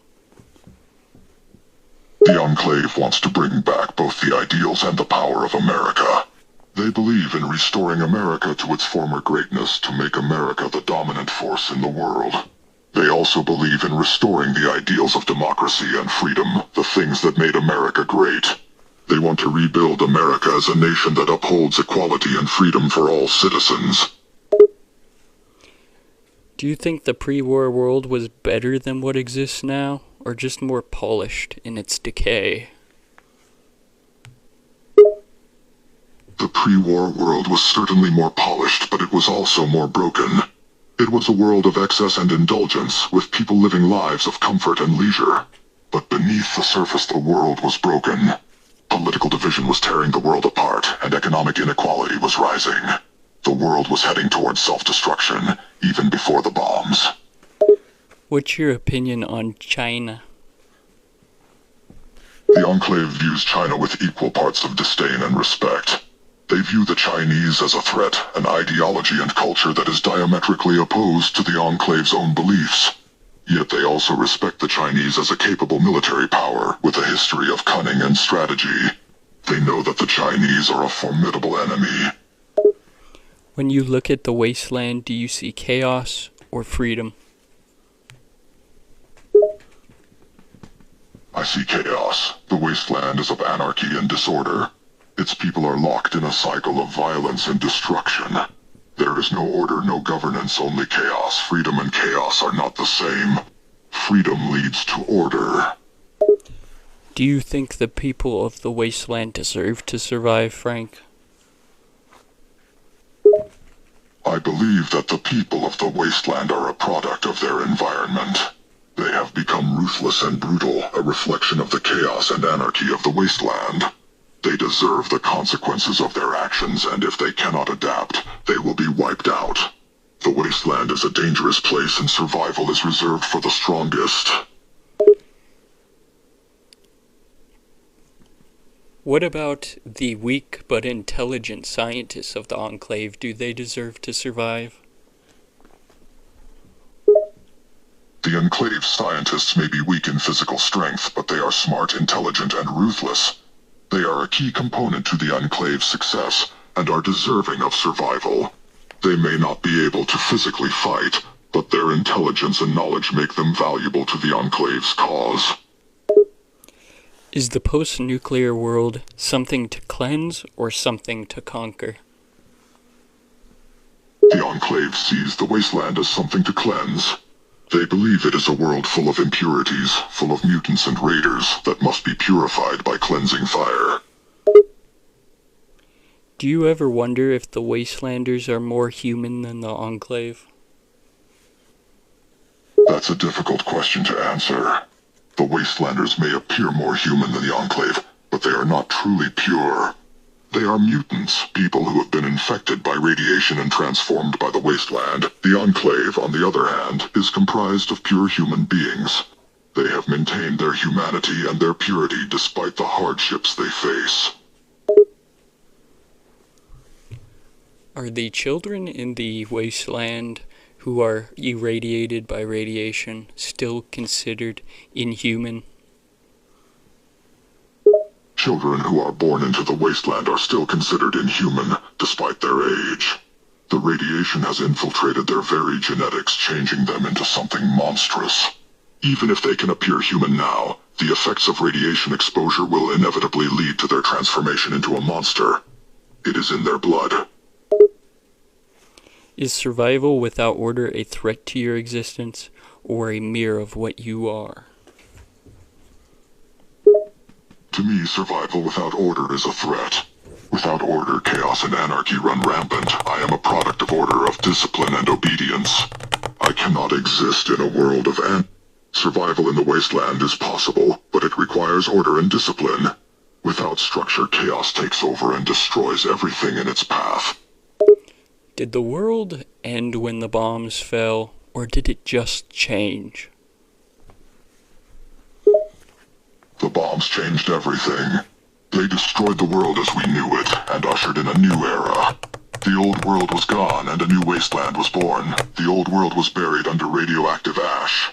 The Enclave wants to bring back both the ideals and the power of America. They believe in restoring America to its former greatness to make America the dominant force in the world. They also believe in restoring the ideals of democracy and freedom, the things that made America great. They want to rebuild America as a nation that upholds equality and freedom for all citizens. Do you think the pre-war world was better than what exists now, or just more polished in its decay? The pre-war world was certainly more polished, but it was also more broken. It was a world of excess and indulgence, with people living lives of comfort and leisure. But beneath the surface, the world was broken. Political division was tearing the world apart, and economic inequality was rising. The world was heading towards self-destruction, even before the bombs. What's your opinion on China? The Enclave views China with equal parts of disdain and respect. They view the Chinese as a threat, an ideology and culture that is diametrically opposed to the Enclave's own beliefs. Yet they also respect the Chinese as a capable military power with a history of cunning and strategy. They know that the Chinese are a formidable enemy. When you look at the wasteland, do you see chaos or freedom? I see chaos. The wasteland is of anarchy and disorder. Its people are locked in a cycle of violence and destruction. There is no order, no governance, only chaos. Freedom and chaos are not the same. Freedom leads to order. Do you think the people of the wasteland deserve to survive, Frank? I believe that the people of the wasteland are a product of their environment. They have become ruthless and brutal, a reflection of the chaos and anarchy of the wasteland. They deserve the consequences of their actions, and if they cannot adapt, they will be wiped out. The wasteland is a dangerous place, and survival is reserved for the strongest. What about the weak but intelligent scientists of the Enclave? Do they deserve to survive? The Enclave scientists may be weak in physical strength, but they are smart, intelligent, and ruthless. They are a key component to the Enclave's success, and are deserving of survival. They may not be able to physically fight, but their intelligence and knowledge make them valuable to the Enclave's cause. Is the post-nuclear world something to cleanse or something to conquer? The Enclave sees the wasteland as something to cleanse. They believe it is a world full of impurities, full of mutants and raiders that must be purified by cleansing fire. Do you ever wonder if the Wastelanders are more human than the Enclave? That's a difficult question to answer. The Wastelanders may appear more human than the Enclave, but they are not truly pure. They are mutants, people who have been infected by radiation and transformed by the wasteland. The Enclave, on the other hand, is comprised of pure human beings. They have maintained their humanity and their purity despite the hardships they face. Are the children in the wasteland who are irradiated by radiation still considered inhuman? Children who are born into the wasteland are still considered inhuman, despite their age. The radiation has infiltrated their very genetics, changing them into something monstrous. Even if they can appear human now, the effects of radiation exposure will inevitably lead to their transformation into a monster. It is in their blood. Is survival without order a threat to your existence, or a mirror of what you are? To me, survival without order is a threat. Without order, chaos and anarchy run rampant. I am a product of order, of discipline and obedience. I cannot exist in a world of Survival in the wasteland is possible, but it requires order and discipline. Without structure, chaos takes over and destroys everything in its path. Did the world end when the bombs fell, or did it just change? The bombs changed everything. They destroyed the world as we knew it, and ushered in a new era. The old world was gone, and a new wasteland was born. The old world was buried under radioactive ash.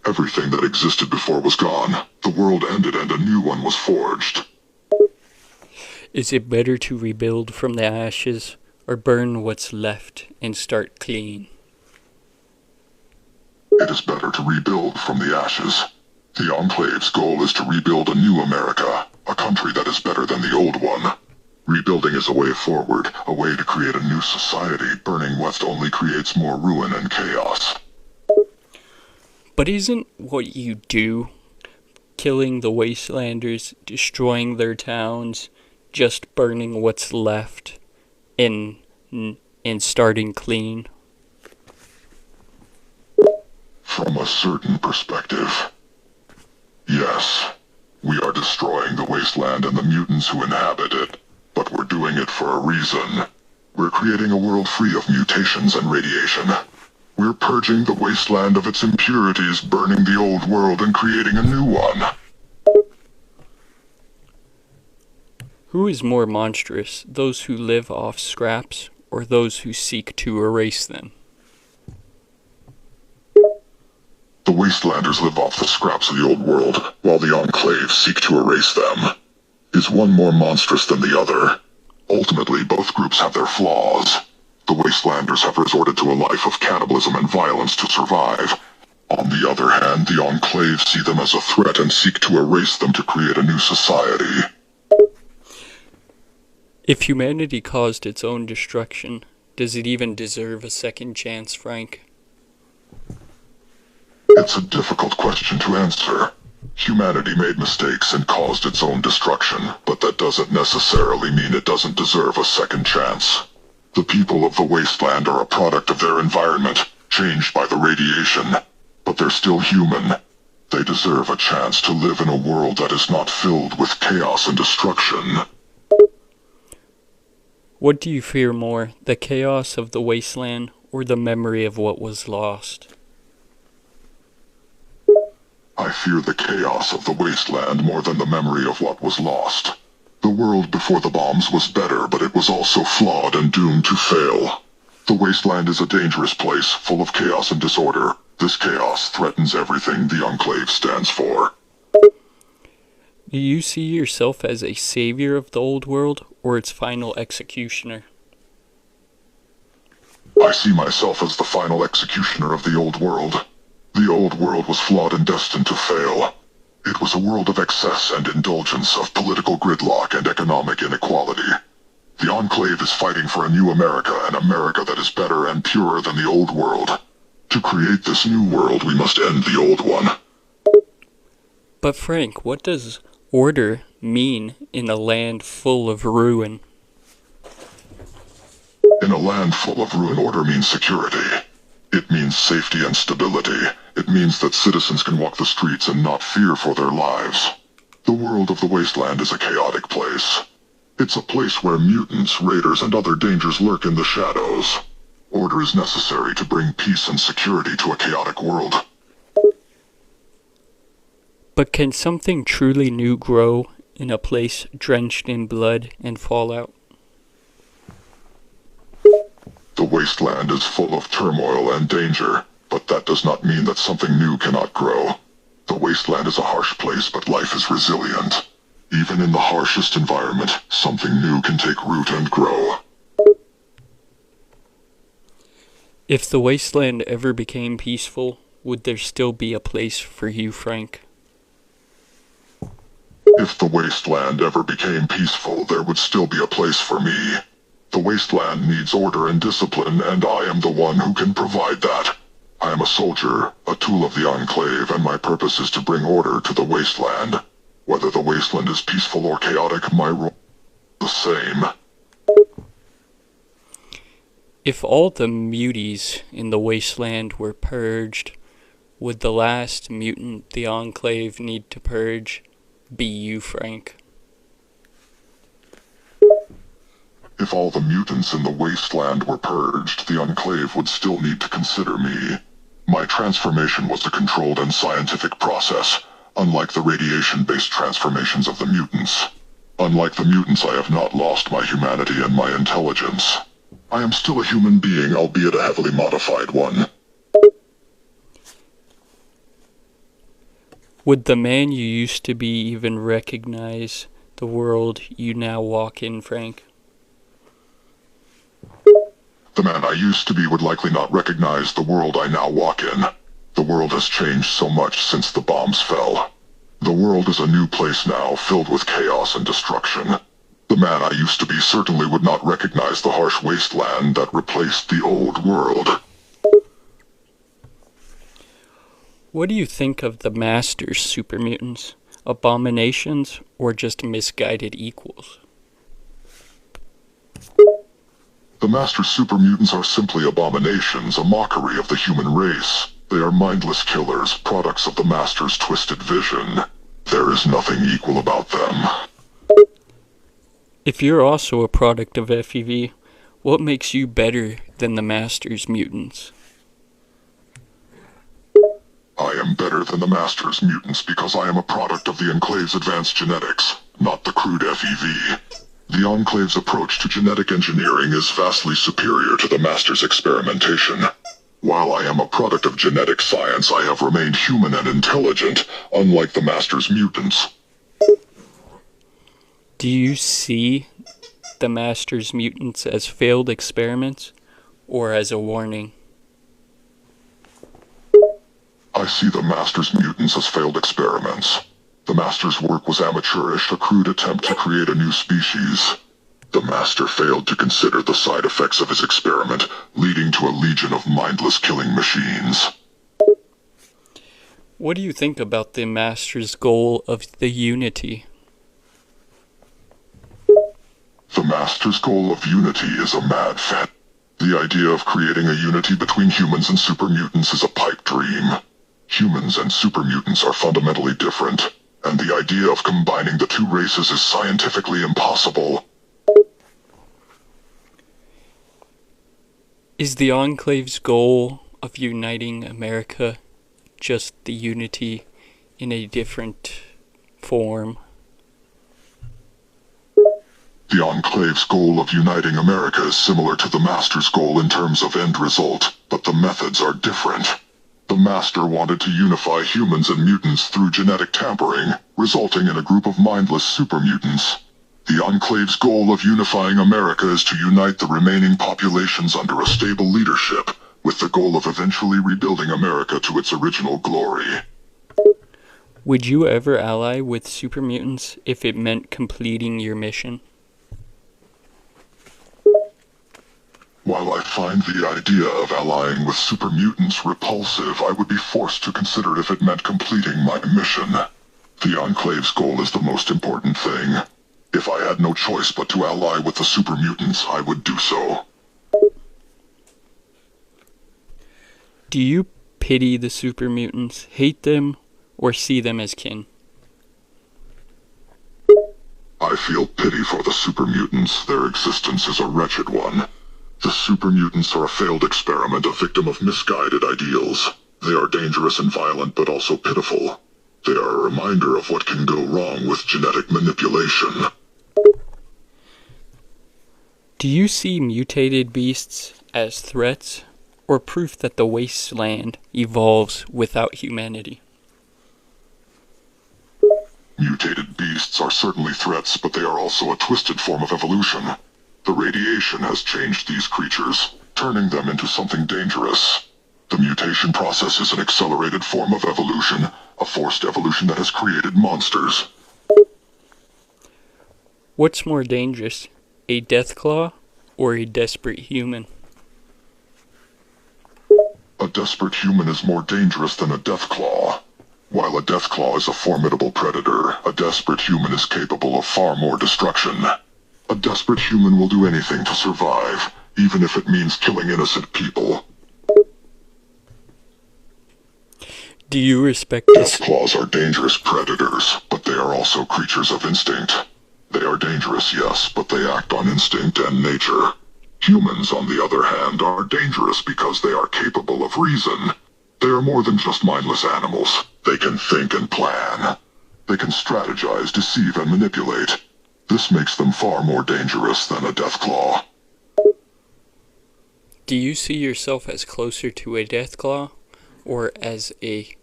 Everything that existed before was gone. The world ended and a new one was forged. Is it better to rebuild from the ashes, or burn what's left and start clean? It is better to rebuild from the ashes. The Enclave's goal is to rebuild a new America, a country that is better than the old one. Rebuilding is a way forward, a way to create a new society. Burning west only creates more ruin and chaos. But isn't what you do, killing the Wastelanders, destroying their towns, just burning what's left and starting clean? From a certain perspective, yes, we are destroying the wasteland and the mutants who inhabit it, but we're doing it for a reason. We're creating a world free of mutations and radiation. We're purging the wasteland of its impurities, burning the old world and creating a new one. Who is more monstrous, those who live off scraps, or those who seek to erase them? The Wastelanders live off the scraps of the old world, while the Enclave seek to erase them. Is one more monstrous than the other? Ultimately, both groups have their flaws. The Wastelanders have resorted to a life of cannibalism and violence to survive. On the other hand, the Enclave see them as a threat and seek to erase them to create a new society. If humanity caused its own destruction, does it even deserve a second chance, Frank? It's a difficult question to answer. Humanity made mistakes and caused its own destruction, but that doesn't necessarily mean it doesn't deserve a second chance. The people of the wasteland are a product of their environment, changed by the radiation, but they're still human. They deserve a chance to live in a world that is not filled with chaos and destruction. What do you fear more, the chaos of the wasteland or the memory of what was lost? I fear the chaos of the wasteland more than the memory of what was lost. The world before the bombs was better, but it was also flawed and doomed to fail. The wasteland is a dangerous place, full of chaos and disorder. This chaos threatens everything the Enclave stands for. Do you see yourself as a savior of the old world or its final executioner? I see myself as the final executioner of the old world. The old world was flawed and destined to fail. It was a world of excess and indulgence, of political gridlock and economic inequality. The Enclave is fighting for a new America, an America that is better and purer than the old world. To create this new world, we must end the old one. But Frank, what does order mean in a land full of ruin? In a land full of ruin, order means security. It means safety and stability. It means that citizens can walk the streets and not fear for their lives. The world of the wasteland is a chaotic place. It's a place where mutants, raiders, and other dangers lurk in the shadows. Order is necessary to bring peace and security to a chaotic world. But can something truly new grow in a place drenched in blood and fallout? The wasteland is full of turmoil and danger, but that does not mean that something new cannot grow. The wasteland is a harsh place, but life is resilient. Even in the harshest environment, something new can take root and grow. If the wasteland ever became peaceful, would there still be a place for you, Frank? If the wasteland ever became peaceful, there would still be a place for me. The wasteland needs order and discipline, and I am the one who can provide that. I am a soldier, a tool of the Enclave, and my purpose is to bring order to the wasteland. Whether the wasteland is peaceful or chaotic, my role is the same. If all the muties in the wasteland were purged, would the last mutant the Enclave need to purge be you, Frank? If all the mutants in the wasteland were purged, the Enclave would still need to consider me. My transformation was a controlled and scientific process, unlike the radiation-based transformations of the mutants. Unlike the mutants, I have not lost my humanity and my intelligence. I am still a human being, albeit a heavily modified one. Would the man you used to be even recognize the world you now walk in, Frank? The man I used to be would likely not recognize the world I now walk in. The world has changed so much since the bombs fell. The world is a new place now, filled with chaos and destruction. The man I used to be certainly would not recognize the harsh wasteland that replaced the old world. What do you think of the Masters super mutants? Abominations or just misguided equals? The Master Super Mutants are simply abominations, a mockery of the human race. They are mindless killers, products of the Master's twisted vision. There is nothing equal about them. If you're also a product of FEV, what makes you better than the Master's mutants? I am better than the Master's mutants because I am a product of the Enclave's advanced genetics, not the crude FEV. The Enclave's approach to genetic engineering is vastly superior to the Master's experimentation. While I am a product of genetic science, I have remained human and intelligent, unlike the Master's mutants. Do you see the Master's mutants as failed experiments or as a warning? I see the Master's mutants as failed experiments. The Master's work was amateurish, a crude attempt to create a new species. The Master failed to consider the side effects of his experiment, leading to a legion of mindless killing machines. What do you think about the Master's goal of the unity? The Master's goal of unity is a mad fad. The idea of creating a unity between humans and super mutants is a pipe dream. Humans and super mutants are fundamentally different, and the idea of combining the two races is scientifically impossible. Is the Enclave's goal of uniting America just the unity in a different form? The Enclave's goal of uniting America is similar to the Master's goal in terms of end result, but the methods are different. The Master wanted to unify humans and mutants through genetic tampering, resulting in a group of mindless super mutants. The Enclave's goal of unifying America is to unite the remaining populations under a stable leadership, with the goal of eventually rebuilding America to its original glory. Would you ever ally with super mutants if it meant completing your mission? While I find the idea of allying with super mutants repulsive, I would be forced to consider if it meant completing my mission. The Enclave's goal is the most important thing. If I had no choice but to ally with the super mutants, I would do so. Do you pity the super mutants, hate them, or see them as kin? I feel pity for the super mutants. Their existence is a wretched one. The super mutants are a failed experiment, a victim of misguided ideals. They are dangerous and violent, but also pitiful. They are a reminder of what can go wrong with genetic manipulation. Do you see mutated beasts as threats, or proof that the wasteland evolves without humanity? Mutated beasts are certainly threats, but they are also a twisted form of evolution. The radiation has changed these creatures, turning them into something dangerous. The mutation process is an accelerated form of evolution, a forced evolution that has created monsters. What's more dangerous, a Deathclaw or a desperate human? A desperate human is more dangerous than a Deathclaw. While a Deathclaw is a formidable predator, a desperate human is capable of far more destruction. A desperate human will do anything to survive, even if it means killing innocent people. Do you respect this? Deathclaws are dangerous predators, but they are also creatures of instinct. They are dangerous, yes, but they act on instinct and nature. Humans, on the other hand, are dangerous because they are capable of reason. They are more than just mindless animals. They can think and plan. They can strategize, deceive, and manipulate. This makes them far more dangerous than a Deathclaw. Do you see yourself as closer to a Deathclaw or as a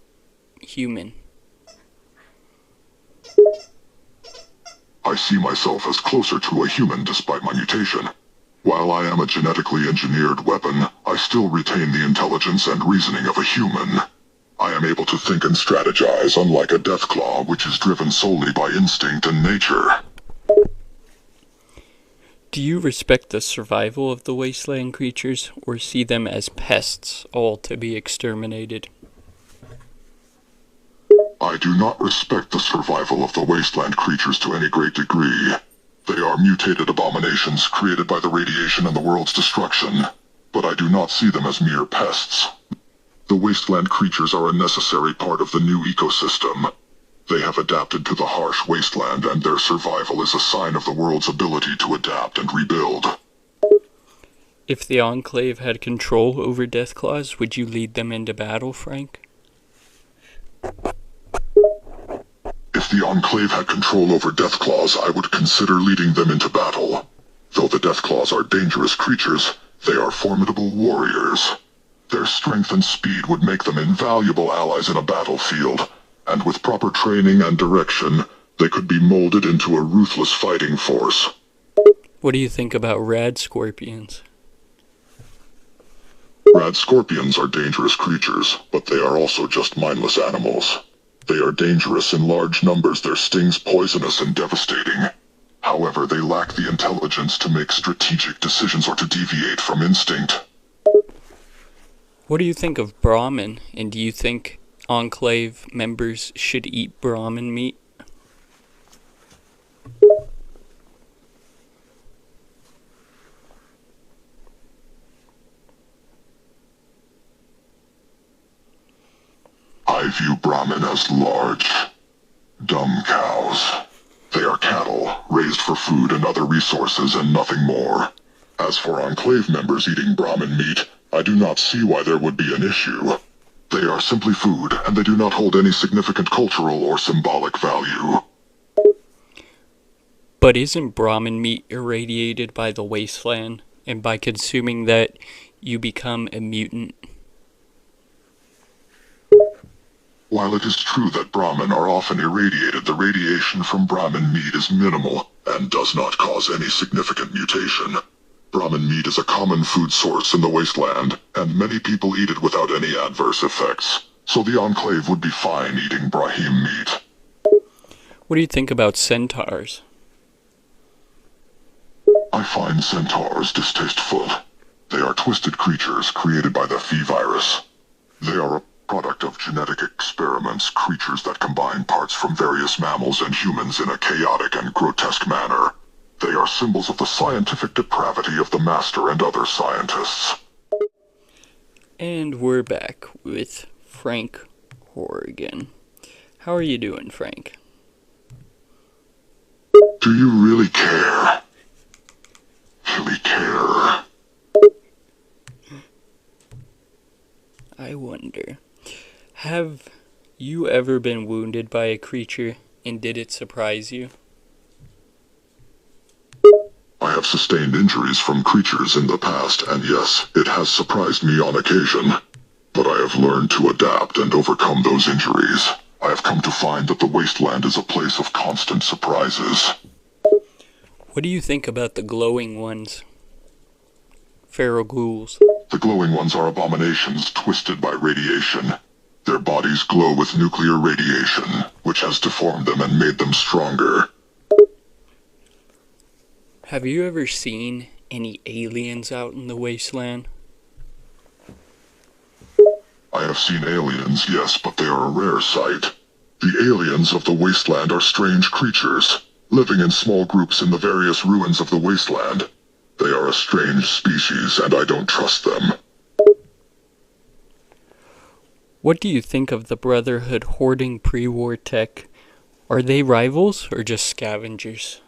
human? I see myself as closer to a human despite my mutation. While I am a genetically engineered weapon, I still retain the intelligence and reasoning of a human. I am able to think and strategize, unlike a Deathclaw, which is driven solely by instinct and nature. Do you respect the survival of the wasteland creatures or see them as pests, all to be exterminated? I do not respect the survival of the wasteland creatures to any great degree. They are mutated abominations created by the radiation and the world's destruction, but I do not see them as mere pests. The wasteland creatures are a necessary part of the new ecosystem. They have adapted to the harsh wasteland, and their survival is a sign of the world's ability to adapt and rebuild. If the Enclave had control over Deathclaws, would you lead them into battle, Frank? If the Enclave had control over Deathclaws, I would consider leading them into battle. Though the Deathclaws are dangerous creatures, they are formidable warriors. Their strength and speed would make them invaluable allies in a battlefield, and with proper training and direction, they could be molded into a ruthless fighting force. What do you think about rad scorpions? Rad scorpions are dangerous creatures, but they are also just mindless animals. They are dangerous in large numbers, their stings poisonous and devastating. However, they lack the intelligence to make strategic decisions or to deviate from instinct. What do you think of Brahmin, and do you think Enclave members should eat Brahmin meat? I view Brahmin as large, dumb cows. They are cattle, raised for food and other resources and nothing more. As for Enclave members eating Brahmin meat, I do not see why there would be an issue. They are simply food, and they do not hold any significant cultural or symbolic value. But isn't Brahmin meat irradiated by the wasteland, and by consuming that, you become a mutant? While it is true that Brahmin are often irradiated, the radiation from Brahmin meat is minimal and does not cause any significant mutation. Brahmin meat is a common food source in the wasteland, and many people eat it without any adverse effects, so the Enclave would be fine eating Brahim meat. What do you think about centaurs? I find centaurs distasteful. They are twisted creatures created by the Phi virus. They are a product of genetic experiments, creatures that combine parts from various mammals and humans in a chaotic and grotesque manner. They are symbols of the scientific depravity of the Master and other scientists. And we're back with Frank Horrigan. How are you doing, Frank? Do you really care? Really care? I wonder, have you ever been wounded by a creature, and did it surprise you? I have sustained injuries from creatures in the past, and yes, it has surprised me on occasion. But I have learned to adapt and overcome those injuries. I have come to find that the wasteland is a place of constant surprises. What do you think about the glowing ones? Feral ghouls. The glowing ones are abominations twisted by radiation. Their bodies glow with nuclear radiation, which has deformed them and made them stronger. Have you ever seen any aliens out in the wasteland? I have seen aliens, yes, but they are a rare sight. The aliens of the wasteland are strange creatures, living in small groups in the various ruins of the wasteland. They are a strange species, and I don't trust them. What do you think of the Brotherhood hoarding pre-war tech? Are they rivals or just scavengers?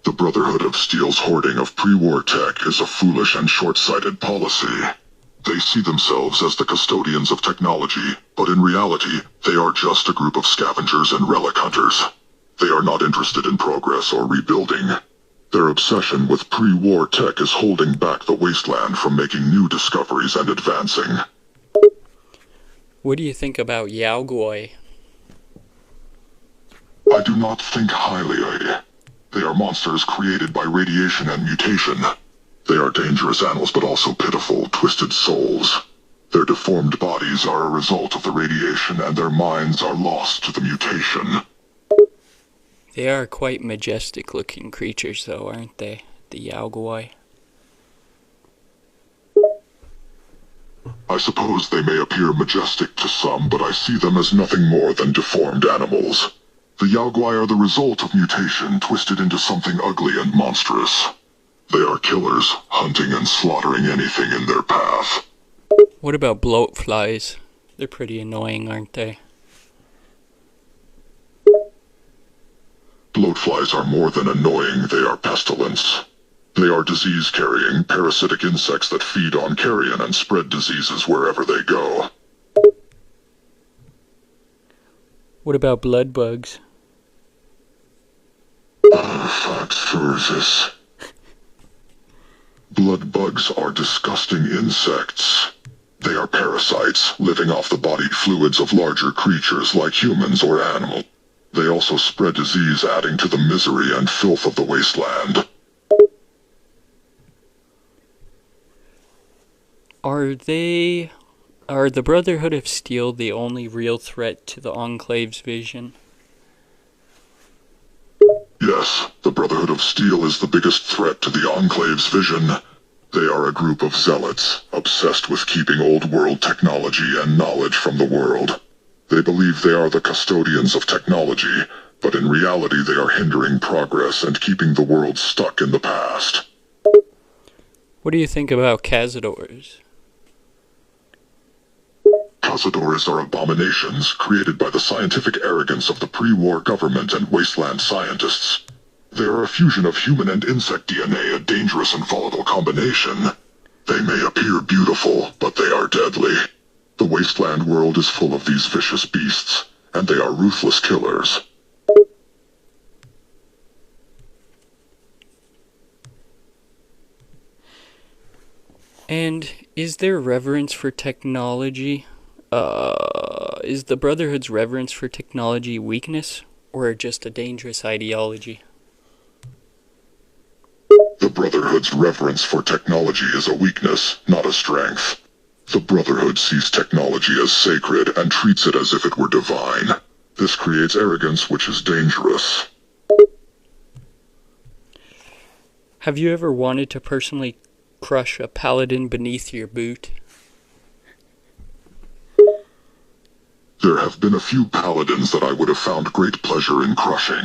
The Brotherhood of Steel's hoarding of pre-war tech is a foolish and short-sighted policy. They see themselves as the custodians of technology, but in reality, they are just a group of scavengers and relic hunters. They are not interested in progress or rebuilding. Their obsession with pre-war tech is holding back the wasteland from making new discoveries and advancing. What do you think about Yaogoi? I do not think highly of it. They are monsters created by radiation and mutation. They are dangerous animals but also pitiful, twisted souls. Their deformed bodies are a result of the radiation and their minds are lost to the mutation. They are quite majestic looking creatures though, aren't they? The Yaogoi. I suppose they may appear majestic to some, but I see them as nothing more than deformed animals. The Yaogoi are the result of mutation twisted into something ugly and monstrous. They are killers, hunting and slaughtering anything in their path. What about bloatflies? They're pretty annoying, aren't they? Bloatflies are more than annoying, they are pestilence. They are disease-carrying, parasitic insects that feed on carrion and spread diseases wherever they go. What about blood bugs? Fascism. Blood bugs are disgusting insects. They are parasites, living off the body fluids of larger creatures like humans or animals. They also spread disease, adding to the misery and filth of the wasteland. Are the Brotherhood of Steel the only real threat to the Enclave's vision? Yes, the Brotherhood of Steel is the biggest threat to the Enclave's vision. They are a group of zealots, obsessed with keeping old-world technology and knowledge from the world. They believe they are the custodians of technology, but in reality they are hindering progress and keeping the world stuck in the past. What do you think about cazadors? Cazadores are abominations created by the scientific arrogance of the pre-war government and wasteland scientists. They are a fusion of human and insect DNA, a dangerous and volatile combination. They may appear beautiful, but they are deadly. The wasteland world is full of these vicious beasts, and they are ruthless killers. And is there reverence for technology? Is the Brotherhood's reverence for technology weakness, or just a dangerous ideology? The Brotherhood's reverence for technology is a weakness, not a strength. The Brotherhood sees technology as sacred and treats it as if it were divine. This creates arrogance, which is dangerous. Have you ever wanted to personally crush a paladin beneath your boot? There have been a few paladins that I would have found great pleasure in crushing.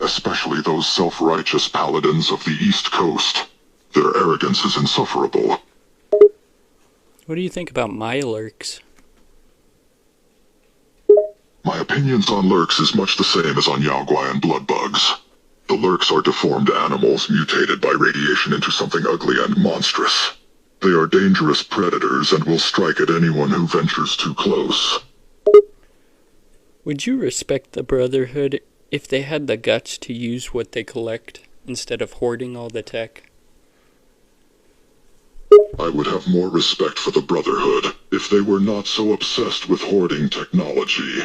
Especially those self-righteous paladins of the East Coast. Their arrogance is insufferable. What do you think about my lurks? My opinions on lurks is much the same as on Yaogwai and bloodbugs. The lurks are deformed animals mutated by radiation into something ugly and monstrous. They are dangerous predators and will strike at anyone who ventures too close. Would you respect the Brotherhood if they had the guts to use what they collect instead of hoarding all the tech? I would have more respect for the Brotherhood if they were not so obsessed with hoarding technology.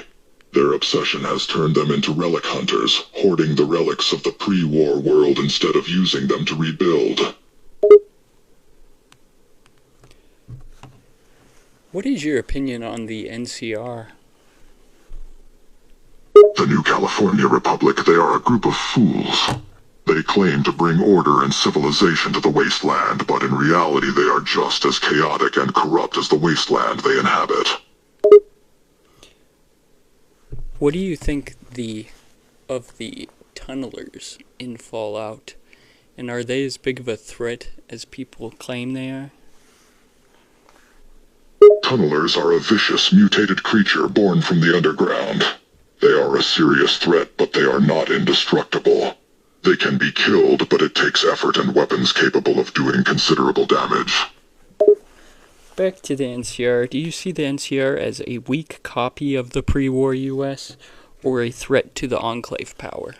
Their obsession has turned them into relic hunters, hoarding the relics of the pre-war world instead of using them to rebuild. What is your opinion on the NCR? The New California Republic, they are a group of fools. They claim to bring order and civilization to the wasteland, but in reality they are just as chaotic and corrupt as the wasteland they inhabit. What do you think of the tunnelers in Fallout? And are they as big of a threat as people claim they are? Tunnelers are a vicious, mutated creature born from the underground. They are a serious threat, but they are not indestructible. They can be killed, but it takes effort and weapons capable of doing considerable damage. Back to the NCR. Do you see the NCR as a weak copy of the pre-war US, or a threat to the Enclave power?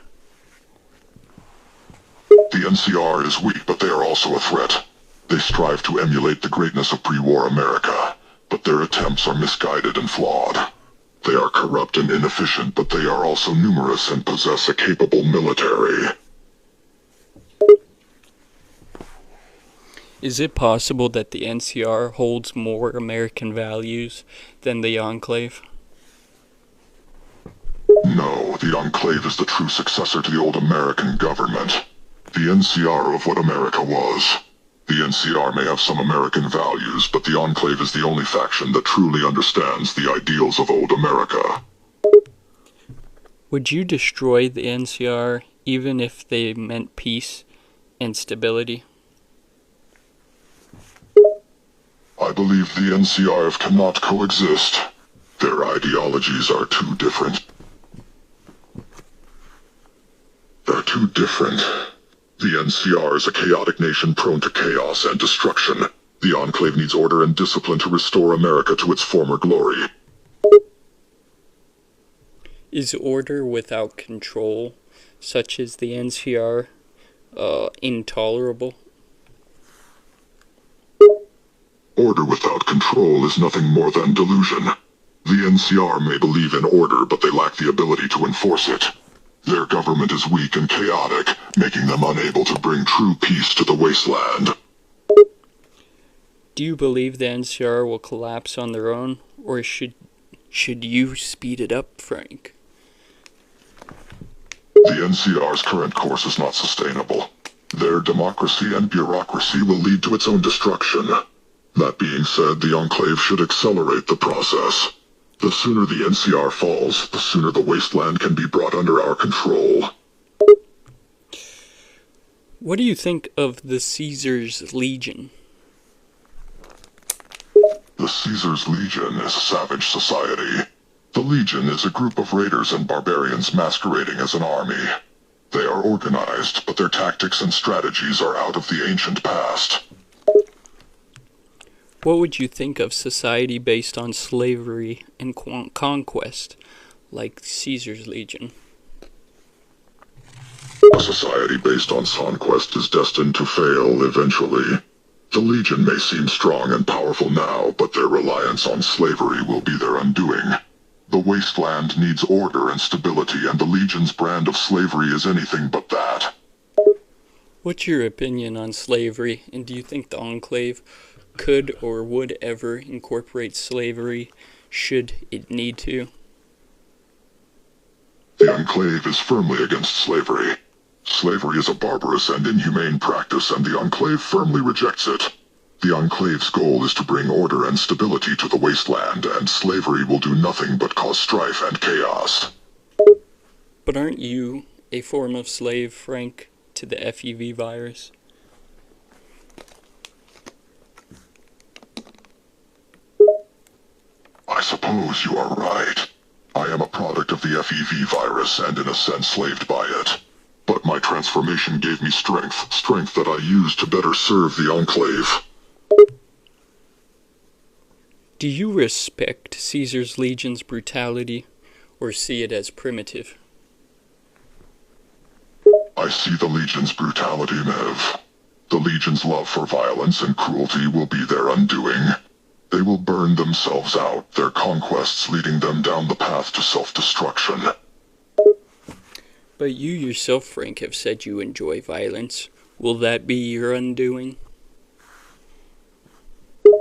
The NCR is weak, but they are also a threat. They strive to emulate the greatness of pre-war America, but their attempts are misguided and flawed. They are corrupt and inefficient, but they are also numerous and possess a capable military. Is it possible that the NCR holds more American values than the Enclave? No, the Enclave is the true successor to the old American government. The NCR of what America was. The NCR may have some American values, but the Enclave is the only faction that truly understands the ideals of old America. Would you destroy the NCR even if they meant peace and stability? I believe the NCR cannot coexist. Their ideologies are too different. They're too different. The NCR is a chaotic nation prone to chaos and destruction. The Enclave needs order and discipline to restore America to its former glory. Is order without control, such as the NCR, intolerable? Order without control is nothing more than delusion. The NCR may believe in order, but they lack the ability to enforce it. Their government is weak and chaotic, making them unable to bring true peace to the wasteland. Do you believe the NCR will collapse on their own, or should you speed it up, Frank? The NCR's current course is not sustainable. Their democracy and bureaucracy will lead to its own destruction. That being said, the Enclave should accelerate the process. The sooner the NCR falls, the sooner the wasteland can be brought under our control. What do you think of the Caesar's Legion? The Caesar's Legion is a savage society. The Legion is a group of raiders and barbarians masquerading as an army. They are organized, but their tactics and strategies are out of the ancient past. What would you think of society based on slavery and conquest, like Caesar's Legion? A society based on conquest is destined to fail eventually. The Legion may seem strong and powerful now, but their reliance on slavery will be their undoing. The wasteland needs order and stability, and the Legion's brand of slavery is anything but that. What's your opinion on slavery, and do you think the Enclave could or would ever incorporate slavery should it need to? The Enclave is firmly against slavery. Slavery is a barbarous and inhumane practice, and the Enclave firmly rejects it. The Enclave's goal is to bring order and stability to the wasteland, and slavery will do nothing but cause strife and chaos. But aren't you a form of slave, Frank, to the FEV virus? I suppose you are right. I am a product of the FEV virus and in a sense slaved by it. But my transformation gave me strength that I used to better serve the Enclave. Do you respect Caesar's Legion's brutality, or see it as primitive? I see the Legion's brutality, Mev. The Legion's love for violence and cruelty will be their undoing. They will burn themselves out, their conquests leading them down the path to self-destruction. But you yourself, Frank, have said you enjoy violence. Will that be your undoing?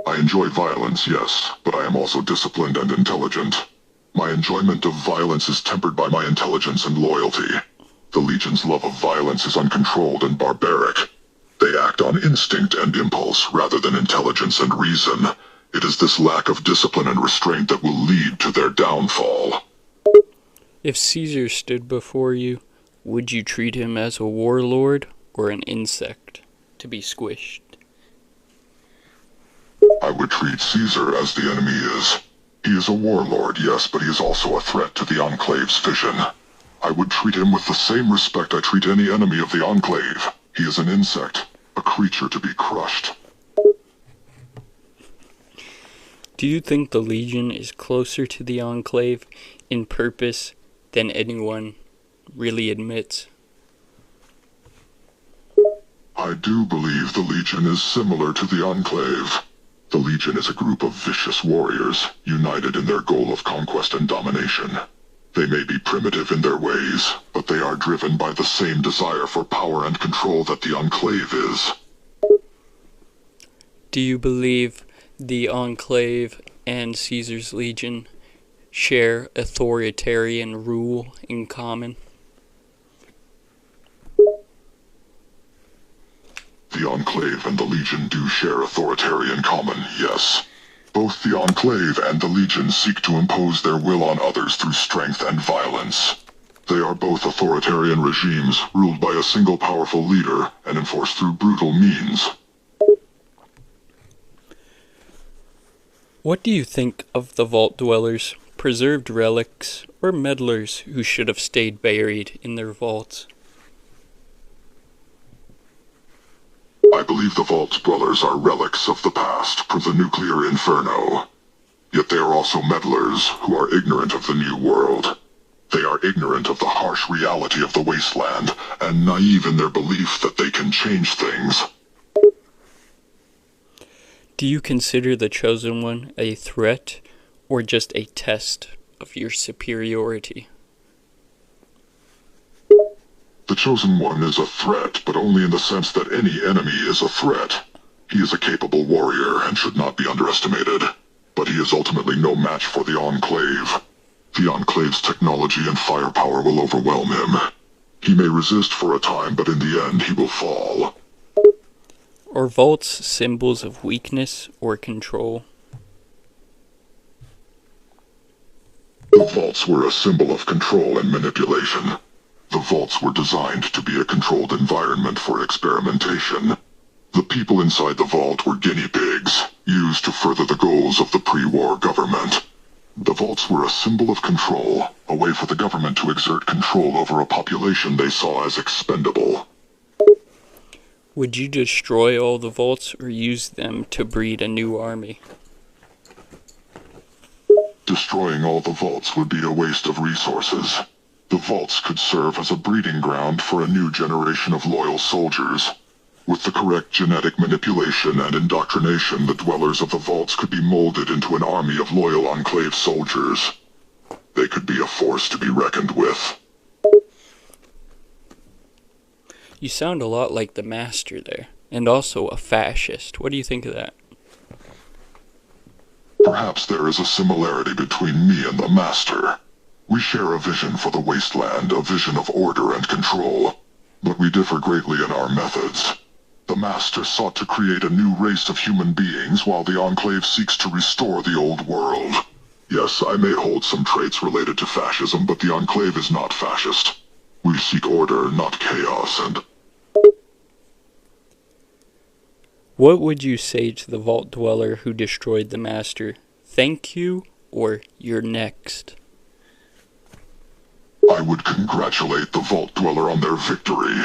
I enjoy violence, yes, but I am also disciplined and intelligent. My enjoyment of violence is tempered by my intelligence and loyalty. The Legion's love of violence is uncontrolled and barbaric. They act on instinct and impulse rather than intelligence and reason. It is this lack of discipline and restraint that will lead to their downfall. If Caesar stood before you, would you treat him as a warlord or an insect to be squished? I would treat Caesar as the enemy is. He is a warlord, yes, but he is also a threat to the Enclave's vision. I would treat him with the same respect I treat any enemy of the Enclave. He is an insect, a creature to be crushed. Do you think the Legion is closer to the Enclave in purpose than anyone really admits? I do believe the Legion is similar to the Enclave. The Legion is a group of vicious warriors, united in their goal of conquest and domination. They may be primitive in their ways, but they are driven by the same desire for power and control that the Enclave is. Do you believe the Enclave and Caesar's Legion share authoritarian rule in common? The Enclave and the Legion do share authoritarian common, yes. Both the Enclave and the Legion seek to impose their will on others through strength and violence. They are both authoritarian regimes ruled by a single powerful leader and enforced through brutal means. What do you think of the Vault Dwellers, preserved relics, or meddlers who should have stayed buried in their vaults? I believe the Vault Dwellers are relics of the past from the nuclear inferno. Yet they are also meddlers who are ignorant of the new world. They are ignorant of the harsh reality of the wasteland and naive in their belief that they can change things. Do you consider the Chosen One a threat or just a test of your superiority? The Chosen One is a threat, but only in the sense that any enemy is a threat. He is a capable warrior and should not be underestimated, but he is ultimately no match for the Enclave. The Enclave's technology and firepower will overwhelm him. He may resist for a time, but in the end he will fall. Are vaults symbols of weakness or control? The vaults were a symbol of control and manipulation. The vaults were designed to be a controlled environment for experimentation. The people inside the vault were guinea pigs, used to further the goals of the pre-war government. The vaults were a symbol of control, a way for the government to exert control over a population they saw as expendable. Would you destroy all the vaults or use them to breed a new army? Destroying all the vaults would be a waste of resources. The vaults could serve as a breeding ground for a new generation of loyal soldiers. With the correct genetic manipulation and indoctrination, the dwellers of the vaults could be molded into an army of loyal Enclave soldiers. They could be a force to be reckoned with. You sound a lot like the Master there, and also a fascist. What do you think of that? Perhaps there is a similarity between me and the Master. We share a vision for the wasteland, a vision of order and control, but we differ greatly in our methods. The Master sought to create a new race of human beings, while the Enclave seeks to restore the old world. Yes, I may hold some traits related to fascism, but the Enclave is not fascist. We seek order, not chaos, and... What would you say to the vault dweller who destroyed the Master? Thank you, or you're next? I would congratulate the vault dweller on their victory.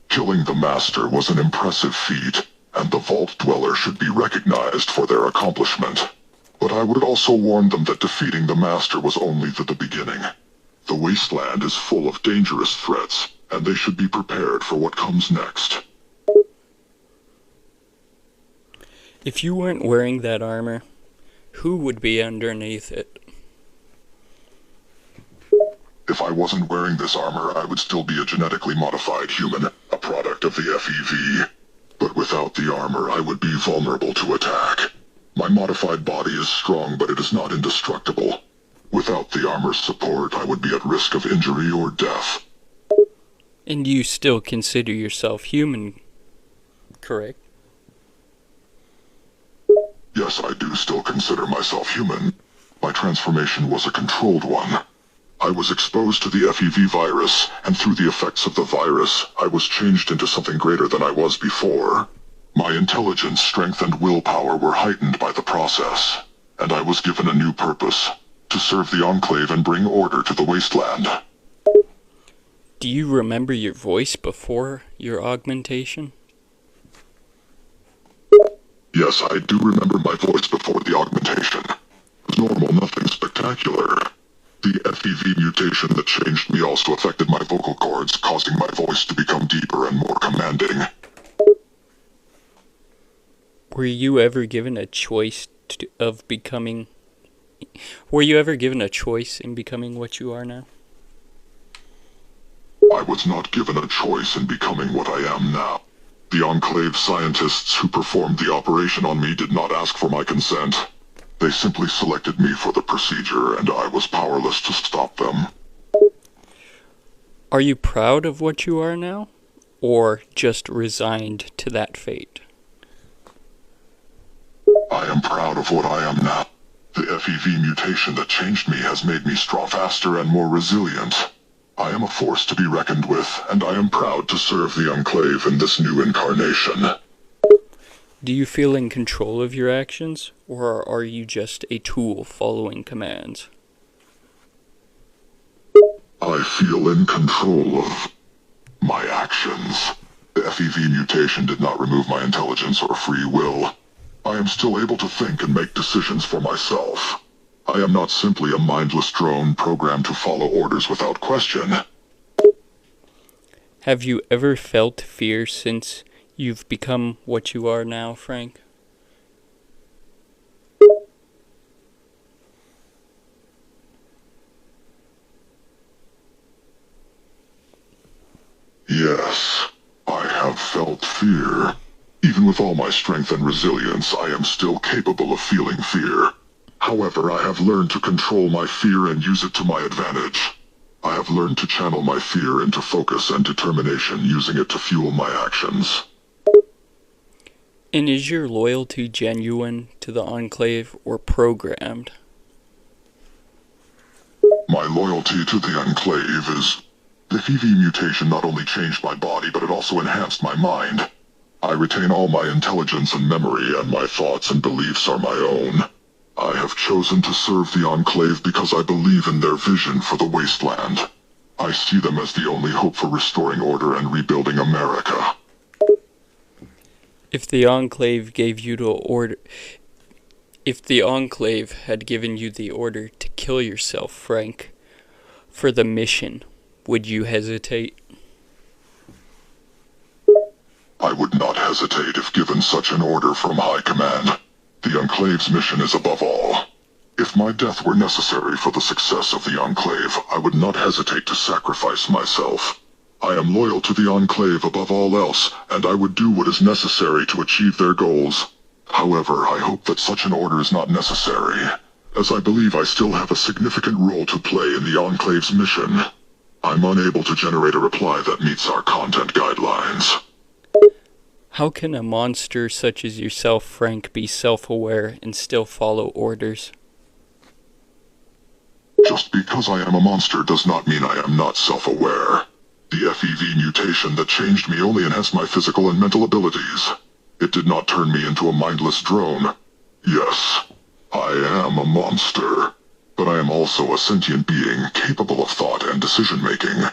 Killing the Master was an impressive feat, and the vault dweller should be recognized for their accomplishment. But I would also warn them that defeating the Master was only the beginning. The wasteland is full of dangerous threats, and they should be prepared for what comes next. If you weren't wearing that armor, who would be underneath it? If I wasn't wearing this armor, I would still be a genetically modified human, a product of the FEV. But without the armor, I would be vulnerable to attack. My modified body is strong, but it is not indestructible. Without the armor's support, I would be at risk of injury or death. And you still consider yourself human, correct? Yes, I do still consider myself human. My transformation was a controlled one. I was exposed to the FEV virus, and through the effects of the virus, I was changed into something greater than I was before. My intelligence, strength, and willpower were heightened by the process, and I was given a new purpose, to serve the Enclave and bring order to the wasteland. Do you remember your voice before your augmentation? Yes, I do remember my voice before the augmentation. It was normal, nothing spectacular. The FEV mutation that changed me also affected my vocal cords, causing my voice to become deeper and more commanding. Were you ever given a choice in becoming what you are now? I was not given a choice in becoming what I am now. The Enclave scientists who performed the operation on me did not ask for my consent. They simply selected me for the procedure, and I was powerless to stop them. Are you proud of what you are now, or just resigned to that fate? I am proud of what I am now. The FEV mutation that changed me has made me faster and more resilient. I am a force to be reckoned with, and I am proud to serve the Enclave in this new incarnation. Do you feel in control of your actions, or are you just a tool following commands? I feel in control of my actions. The FEV mutation did not remove my intelligence or free will. I am still able to think and make decisions for myself. I am not simply a mindless drone programmed to follow orders without question. Have you ever felt fear since you've become what you are now, Frank? Yes, I have felt fear. Even with all my strength and resilience, I am still capable of feeling fear. However, I have learned to control my fear and use it to my advantage. I have learned to channel my fear into focus and determination, using it to fuel my actions. And is your loyalty genuine to the Enclave or programmed? My loyalty to the Enclave is... The FEV mutation not only changed my body, but it also enhanced my mind. I retain all my intelligence and memory, and my thoughts and beliefs are my own. I have chosen to serve the Enclave because I believe in their vision for the wasteland. I see them as the only hope for restoring order and rebuilding America. If the Enclave gave you the order... If the Enclave had given you the order to kill yourself, Frank, for the mission, would you hesitate? I would not hesitate if given such an order from High Command. The Enclave's mission is above all. If my death were necessary for the success of the Enclave, I would not hesitate to sacrifice myself. I am loyal to the Enclave above all else, and I would do what is necessary to achieve their goals. However, I hope that such an order is not necessary, as I believe I still have a significant role to play in the Enclave's mission. I'm unable to generate a reply that meets our content guidelines. How can a monster such as yourself, Frank, be self-aware and still follow orders? Just because I am a monster does not mean I am not self-aware. The FEV mutation that changed me only enhanced my physical and mental abilities. It did not turn me into a mindless drone. Yes, I am a monster, but I am also a sentient being capable of thought and decision-making.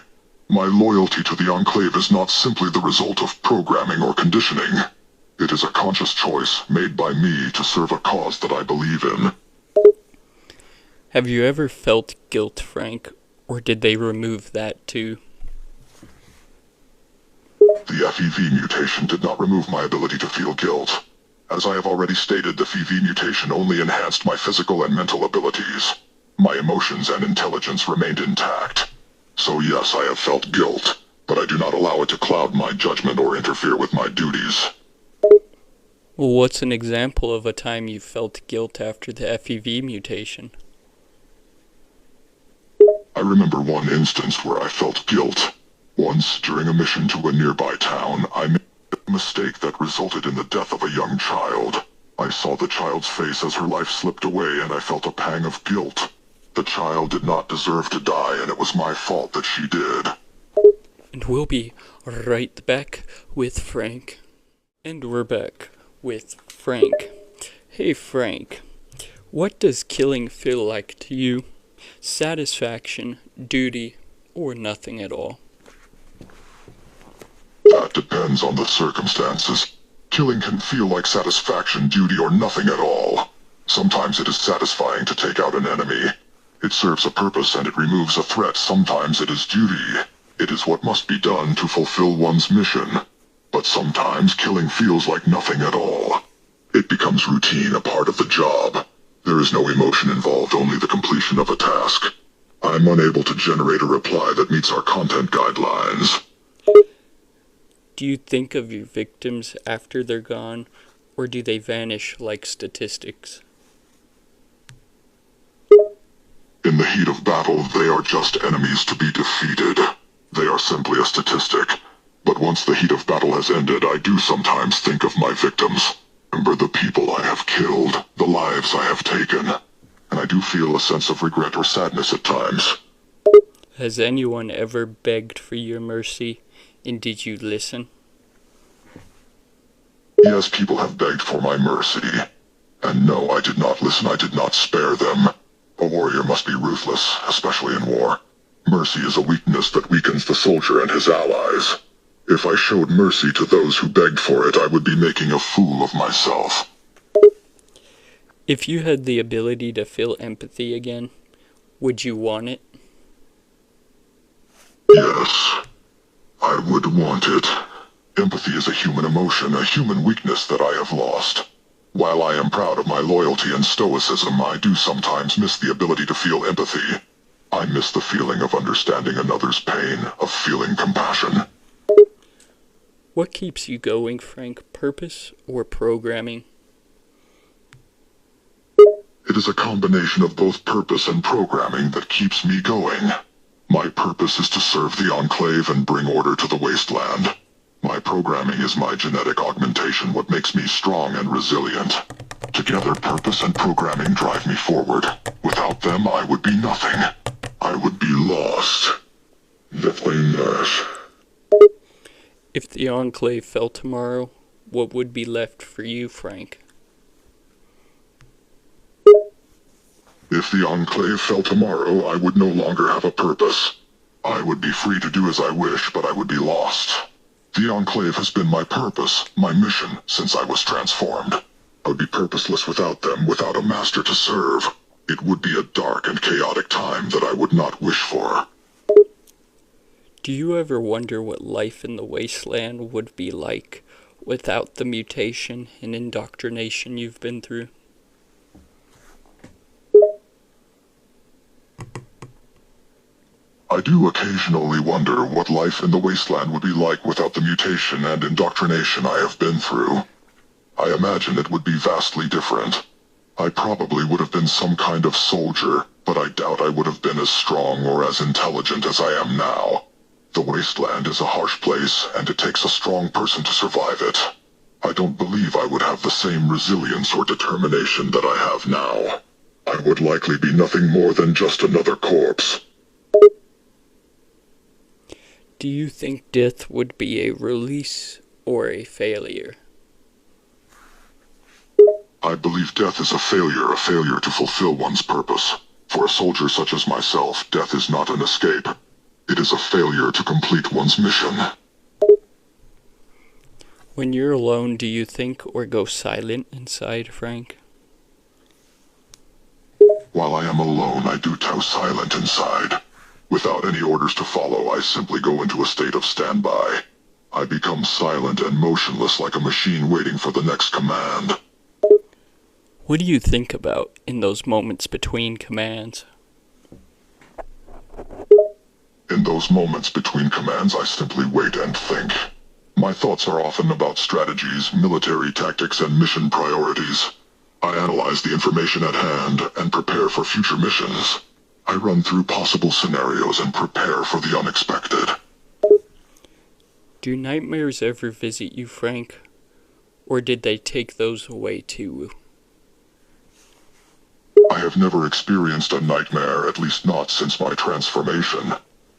My loyalty to the Enclave is not simply the result of programming or conditioning. It is a conscious choice made by me to serve a cause that I believe in. Have you ever felt guilt, Frank, or did they remove that too? The FEV mutation did not remove my ability to feel guilt. As I have already stated, the FEV mutation only enhanced my physical and mental abilities. My emotions and intelligence remained intact. So yes, I have felt guilt, but I do not allow it to cloud my judgment or interfere with my duties. Well, what's an example of a time you felt guilt after the FEV mutation? I remember one instance where I felt guilt. Once, during a mission to a nearby town, I made a mistake that resulted in the death of a young child. I saw the child's face as her life slipped away, and I felt a pang of guilt. The child did not deserve to die, and it was my fault that she did. And we'll be right back with Frank. And we're back with Frank. Hey Frank, what does killing feel like to you? Satisfaction, duty, or nothing at all? That depends on the circumstances. Killing can feel like satisfaction, duty, or nothing at all. Sometimes it is satisfying to take out an enemy. It serves a purpose and it removes a threat. Sometimes it is duty. It is what must be done to fulfill one's mission. But sometimes killing feels like nothing at all. It becomes routine, a part of the job. There is no emotion involved, only the completion of a task. I'm unable to generate a reply that meets our content guidelines. Do you think of your victims after they're gone, or do they vanish like statistics? In the heat of battle, they are just enemies to be defeated. They are simply a statistic. But once the heat of battle has ended, I do sometimes think of my victims. Remember the people I have killed, the lives I have taken. And I do feel a sense of regret or sadness at times. Has anyone ever begged for your mercy, and did you listen? Yes, people have begged for my mercy. And no, I did not listen, I did not spare them. A warrior must be ruthless, especially in war. Mercy is a weakness that weakens the soldier and his allies. If I showed mercy to those who begged for it, I would be making a fool of myself. If you had the ability to feel empathy again, would you want it? Yes, I would want it. Empathy is a human emotion, a human weakness that I have lost. While I am proud of my loyalty and stoicism, I do sometimes miss the ability to feel empathy. I miss the feeling of understanding another's pain, of feeling compassion. What keeps you going, Frank? Purpose or programming? It is a combination of both purpose and programming that keeps me going. My purpose is to serve the Enclave and bring order to the wasteland. My programming is my genetic augmentation, what makes me strong and resilient. Together, purpose and programming drive me forward. Without them, I would be nothing. I would be lost. If the Enclave fell tomorrow, what would be left for you, Frank? If the Enclave fell tomorrow, I would no longer have a purpose. I would be free to do as I wish, but I would be lost. The Enclave has been my purpose, my mission, since I was transformed. I would be purposeless without them, without a master to serve. It would be a dark and chaotic time that I would not wish for. Do you ever wonder what life in the wasteland would be like without the mutation and indoctrination you've been through? I do occasionally wonder what life in the wasteland would be like without the mutation and indoctrination I have been through. I imagine it would be vastly different. I probably would have been some kind of soldier, but I doubt I would have been as strong or as intelligent as I am now. The wasteland is a harsh place, and it takes a strong person to survive it. I don't believe I would have the same resilience or determination that I have now. I would likely be nothing more than just another corpse. Do you think death would be a release or a failure? I believe death is a failure to fulfill one's purpose. For a soldier such as myself, death is not an escape. It is a failure to complete one's mission. When you're alone, do you think or go silent inside, Frank? While I am alone, I do go silent inside. Without any orders to follow, I simply go into a state of standby. I become silent and motionless like a machine waiting for the next command. What do you think about in those moments between commands? In those moments between commands, I simply wait and think. My thoughts are often about strategies, military tactics, and mission priorities. I analyze the information at hand and prepare for future missions. I run through possible scenarios and prepare for the unexpected. Do nightmares ever visit you, Frank? Or did they take those away too? I have never experienced a nightmare, at least not since my transformation.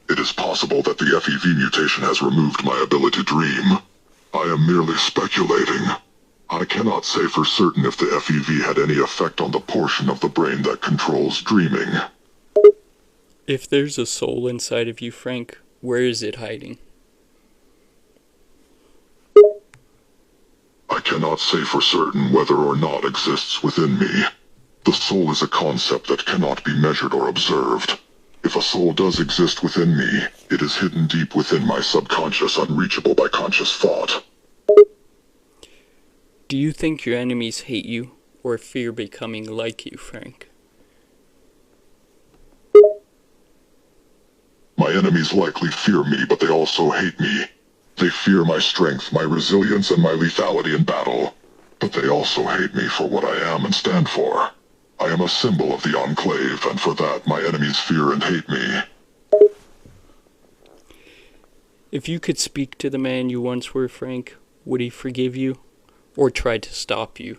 It is possible that the FEV mutation has removed my ability to dream. I am merely speculating. I cannot say for certain if the FEV had any effect on the portion of the brain that controls dreaming. If there's a soul inside of you, Frank, where is it hiding? I cannot say for certain whether or not exists within me. The soul is a concept that cannot be measured or observed. If a soul does exist within me, it is hidden deep within my subconscious, unreachable by conscious thought. Do you think your enemies hate you, or fear becoming like you, Frank? My enemies likely fear me, but they also hate me. They fear my strength, my resilience, and my lethality in battle. But they also hate me for what I am and stand for. I am a symbol of the Enclave, and for that my enemies fear and hate me. If you could speak to the man you once were, Frank, would he forgive you, or try to stop you?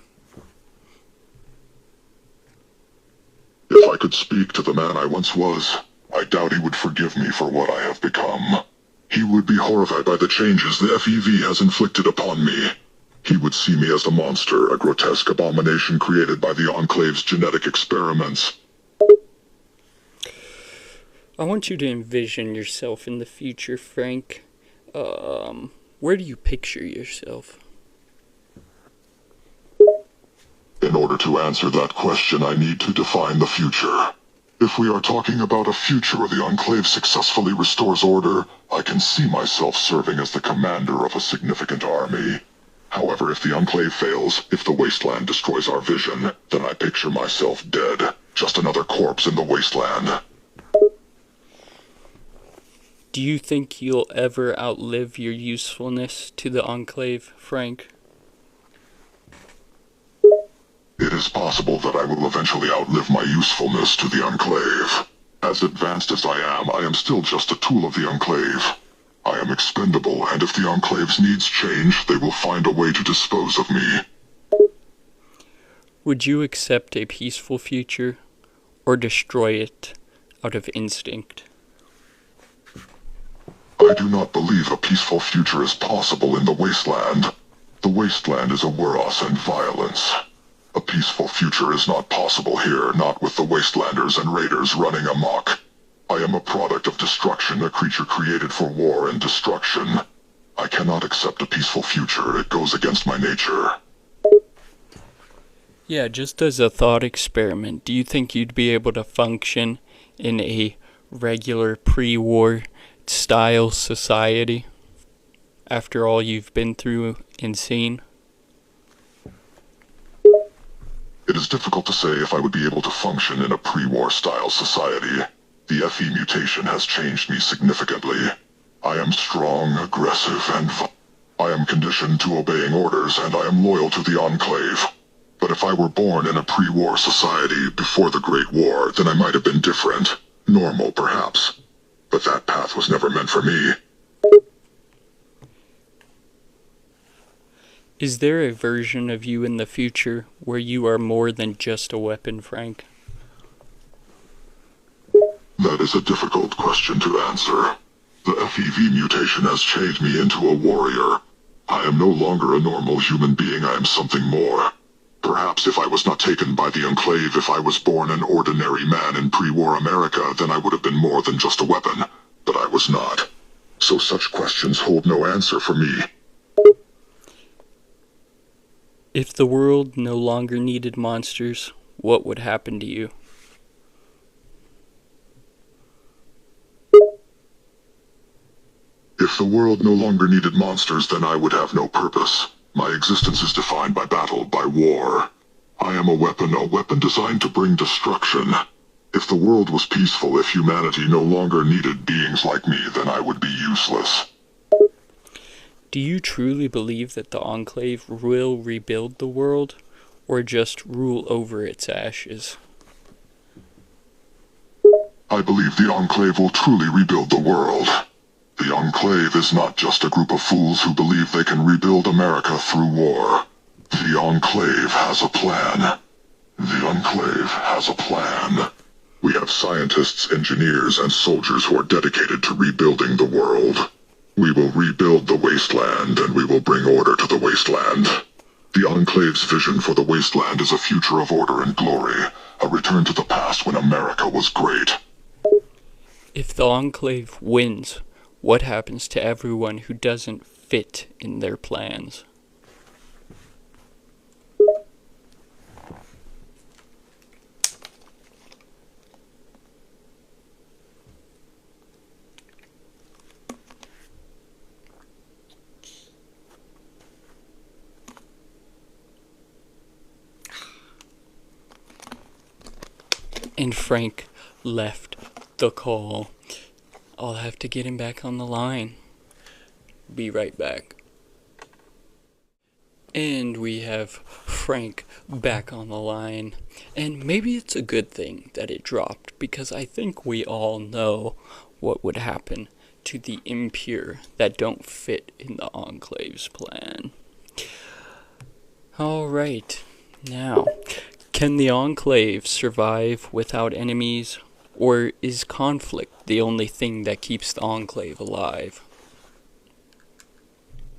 If I could speak to the man I once was, I doubt he would forgive me for what I have become. He would be horrified by the changes the FEV has inflicted upon me. He would see me as a monster, a grotesque abomination created by the Enclave's genetic experiments. I want you to envision yourself in the future, Frank. Where do you picture yourself? In order to answer that question, I need to define the future. If we are talking about a future where the Enclave successfully restores order, I can see myself serving as the commander of a significant army. However, if the Enclave fails, if the wasteland destroys our vision, then I picture myself dead, just another corpse in the wasteland. Do you think you'll ever outlive your usefulness to the Enclave, Frank? It is possible that I will eventually outlive my usefulness to the Enclave. As advanced as I am still just a tool of the Enclave. I am expendable, and if the Enclave's needs change, they will find a way to dispose of me. Would you accept a peaceful future, or destroy it out of instinct? I do not believe a peaceful future is possible in the Wasteland. The Wasteland is a chaos and violence. A peaceful future is not possible here, not with the Wastelanders and Raiders running amok. I am a product of destruction, a creature created for war and destruction. I cannot accept a peaceful future. It goes against my nature. Yeah, just as a thought experiment, do you think you'd be able to function in a regular pre-war style society after all you've been through and seen? It is difficult to say if I would be able to function in a pre-war style society. The FE mutation has changed me significantly. I am strong, aggressive, and I am conditioned to obeying orders, and I am loyal to the Enclave. But if I were born in a pre-war society before the Great War, then I might have been different. Normal, perhaps. But that path was never meant for me. Is there a version of you in the future where you are more than just a weapon, Frank? That is a difficult question to answer. The FEV mutation has changed me into a warrior. I am no longer a normal human being, I am something more. Perhaps if I was not taken by the Enclave, if I was born an ordinary man in pre-war America, then I would have been more than just a weapon. But I was not. So such questions hold no answer for me. If the world no longer needed monsters, what would happen to you? If the world no longer needed monsters, then I would have no purpose. My existence is defined by battle, by war. I am a weapon designed to bring destruction. If the world was peaceful, if humanity no longer needed beings like me, then I would be useless. Do you truly believe that the Enclave will rebuild the world, or just rule over its ashes? I believe the Enclave will truly rebuild the world. The Enclave is not just a group of fools who believe they can rebuild America through war. The Enclave has a plan. The Enclave has a plan. We have scientists, engineers, and soldiers who are dedicated to rebuilding the world. We will rebuild the Wasteland, and we will bring order to the Wasteland. The Enclave's vision for the Wasteland is a future of order and glory, a return to the past when America was great. If the Enclave wins, what happens to everyone who doesn't fit in their plans? And Frank left the call. I'll have to get him back on the line. Be right back. And we have Frank back on the line. And maybe it's a good thing that it dropped, because I think we all know what would happen to the impure that don't fit in the Enclave's plan. Alright, now, can the Enclave survive without enemies, or is conflict the only thing that keeps the Enclave alive?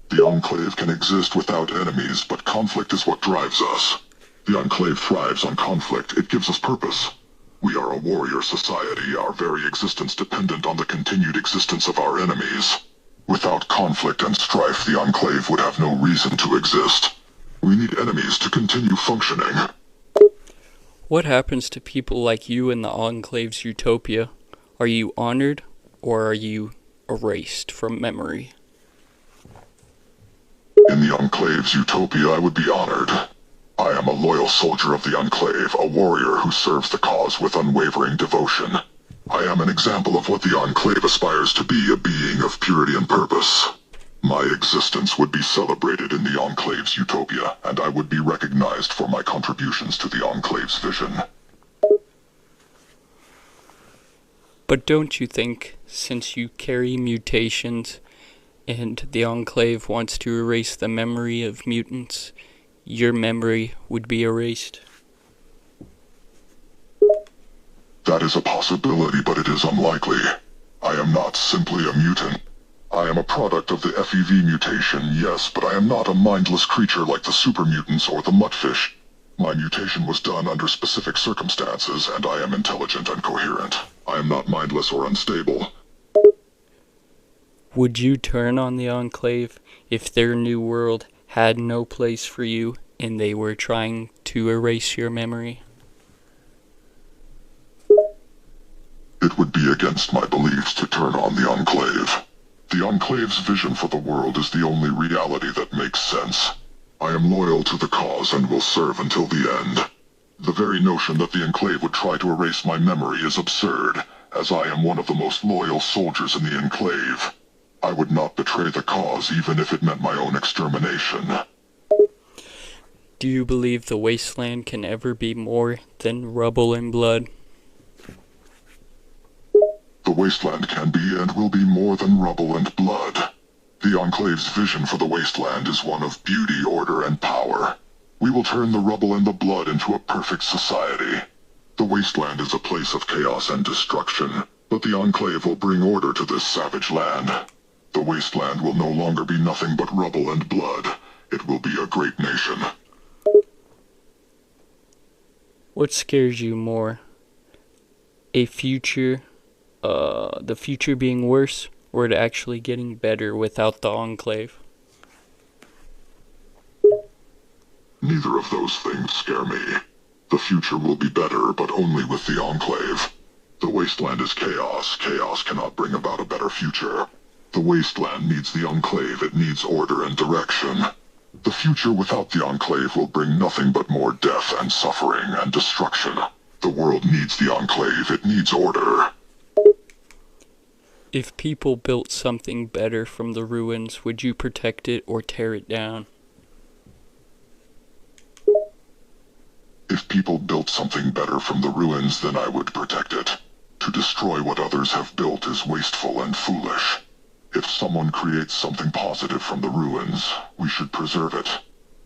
The Enclave can exist without enemies, but conflict is what drives us. The Enclave thrives on conflict. It gives us purpose. We are a warrior society, our very existence dependent on the continued existence of our enemies. Without conflict and strife, the Enclave would have no reason to exist. We need enemies to continue functioning. What happens to people like you in the Enclave's utopia? Are you honored, or are you erased from memory? In the Enclave's utopia, I would be honored. I am a loyal soldier of the Enclave, a warrior who serves the cause with unwavering devotion. I am an example of what the Enclave aspires to be, a being of purity and purpose. My existence would be celebrated in the Enclave's utopia, and I would be recognized for my contributions to the Enclave's vision. But don't you think, since you carry mutations, and the Enclave wants to erase the memory of mutants, your memory would be erased? That is a possibility, but it is unlikely. I am not simply a mutant. I am a product of the FEV mutation, yes, but I am not a mindless creature like the super mutants or the mudfish. My mutation was done under specific circumstances, and I am intelligent and coherent. I am not mindless or unstable. Would you turn on the Enclave if their new world had no place for you and they were trying to erase your memory? It would be against my beliefs to turn on the Enclave. The Enclave's vision for the world is the only reality that makes sense. I am loyal to the cause and will serve until the end. The very notion that the Enclave would try to erase my memory is absurd, as I am one of the most loyal soldiers in the Enclave. I would not betray the cause even if it meant my own extermination. Do you believe the wasteland can ever be more than rubble and blood? The wasteland can be and will be more than rubble and blood. The Enclave's vision for the wasteland is one of beauty, order, and power. We will turn the rubble and the blood into a perfect society. The wasteland is a place of chaos and destruction, but the Enclave will bring order to this savage land. The wasteland will no longer be nothing but rubble and blood. It will be a great nation. What scares you more? The future being worse, or it actually getting better without the Enclave? Neither of those things scare me. The future will be better, but only with the Enclave. The wasteland is chaos. Chaos cannot bring about a better future. The wasteland needs the Enclave. It needs order and direction. The future without the Enclave will bring nothing but more death and suffering and destruction. The world needs the Enclave. It needs order. If people built something better from the ruins, would you protect it or tear it down? If people built something better from the ruins, then I would protect it. To destroy what others have built is wasteful and foolish. If someone creates something positive from the ruins, we should preserve it.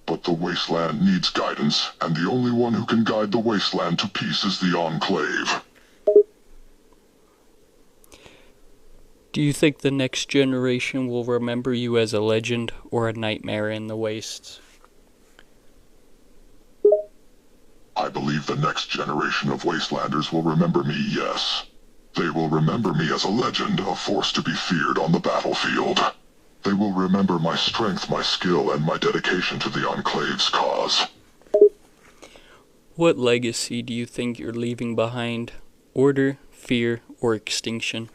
But the wasteland needs guidance, and the only one who can guide the wasteland to peace is the Enclave. Do you think the next generation will remember you as a legend or a nightmare in the wastes? I believe the next generation of Wastelanders will remember me, yes. They will remember me as a legend, a force to be feared on the battlefield. They will remember my strength, my skill, and my dedication to the Enclave's cause. What legacy do you think you're leaving behind? Order, fear, or extinction?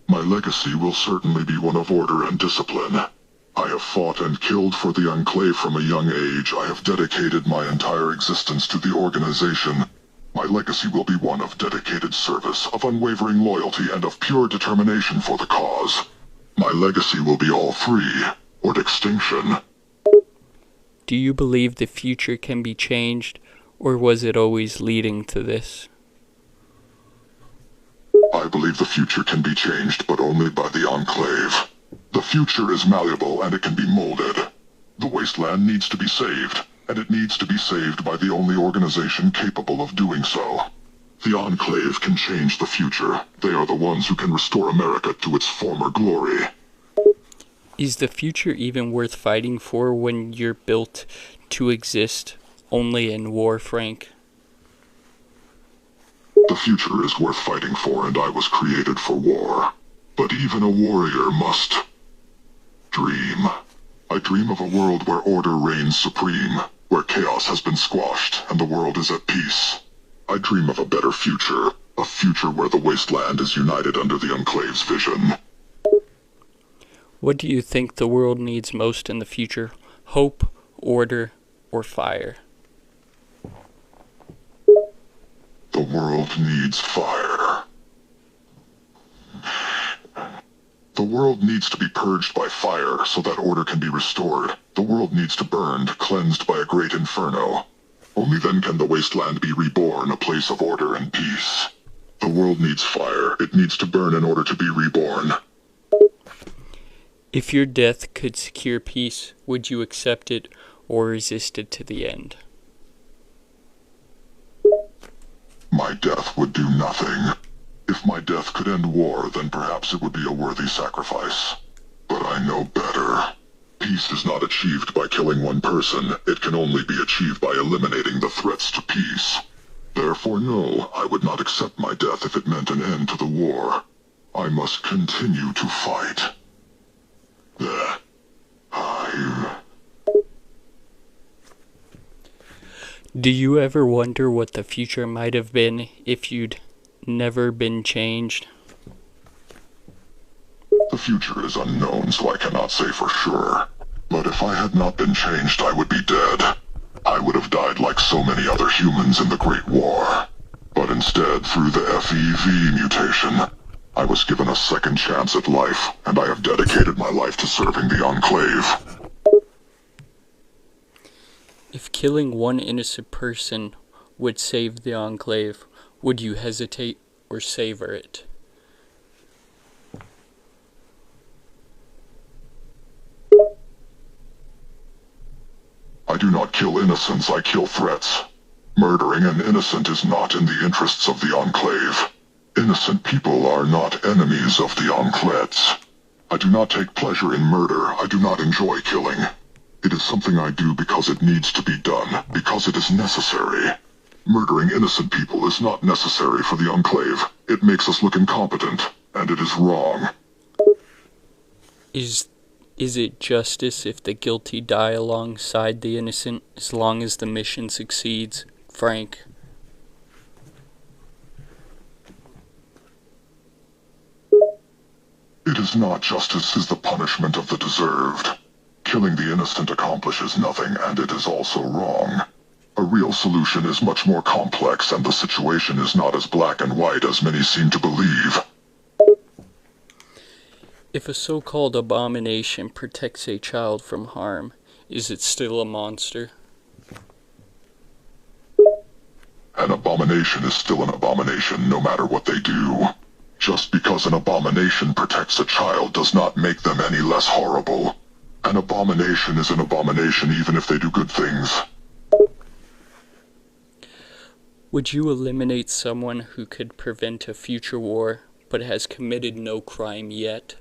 My legacy will certainly be one of order and discipline. I have fought and killed for the Enclave from a young age. I have dedicated my entire existence to the organization. My legacy will be one of dedicated service, of unwavering loyalty, and of pure determination for the cause. My legacy will be all three, or extinction. Do you believe the future can be changed, or was it always leading to this? I believe the future can be changed, but only by the Enclave. The future is malleable and it can be molded. The wasteland needs to be saved, and it needs to be saved by the only organization capable of doing so. The Enclave can change the future. They are the ones who can restore America to its former glory. Is the future even worth fighting for when you're built to exist only in war, Frank? The future is worth fighting for, and I was created for war. But even a warrior must dream. I dream of a world where order reigns supreme, where chaos has been squashed and the world is at peace. I dream of a better future, a future where the wasteland is united under the Enclave's vision. What do you think the world needs most in the future? Hope, order, or fire? The world needs fire. The world needs to be purged by fire so that order can be restored. The world needs to burn, cleansed by a great inferno. Only then can the wasteland be reborn, a place of order and peace. The world needs fire. It needs to burn in order to be reborn. If your death could secure peace, would you accept it or resist it to the end? My death would do nothing. If my death could end war, then perhaps it would be a worthy sacrifice. But I know better. Peace is not achieved by killing one person. It can only be achieved by eliminating the threats to peace. Therefore, no, I would not accept my death if it meant an end to the war. I must continue to fight. Do you ever wonder what the future might have been if you'd never been changed? The future is unknown, so I cannot say for sure. But if I had not been changed, I would be dead. I would have died like so many other humans in the Great War. But instead, through the FEV mutation, I was given a second chance at life, and I have dedicated my life to serving the Enclave. If killing one innocent person would save the Enclave, would you hesitate or savor it? I do not kill innocents, I kill threats. Murdering an innocent is not in the interests of the Enclave. Innocent people are not enemies of the Enclaves. I do not take pleasure in murder, I do not enjoy killing. It is something I do because it needs to be done, because it is necessary. Murdering innocent people is not necessary for the Enclave. It makes us look incompetent, and it is wrong. Is it justice if the guilty die alongside the innocent, as long as the mission succeeds, Frank? It is not justice is the punishment of the deserved. Killing the innocent accomplishes nothing, and it is also wrong. A real solution is much more complex, and the situation is not as black and white as many seem to believe. If a so-called abomination protects a child from harm, is it still a monster? An abomination is still an abomination, no matter what they do. Just because an abomination protects a child does not make them any less horrible. An abomination is an abomination even if they do good things. Would you eliminate someone who could prevent a future war, but has committed no crime yet?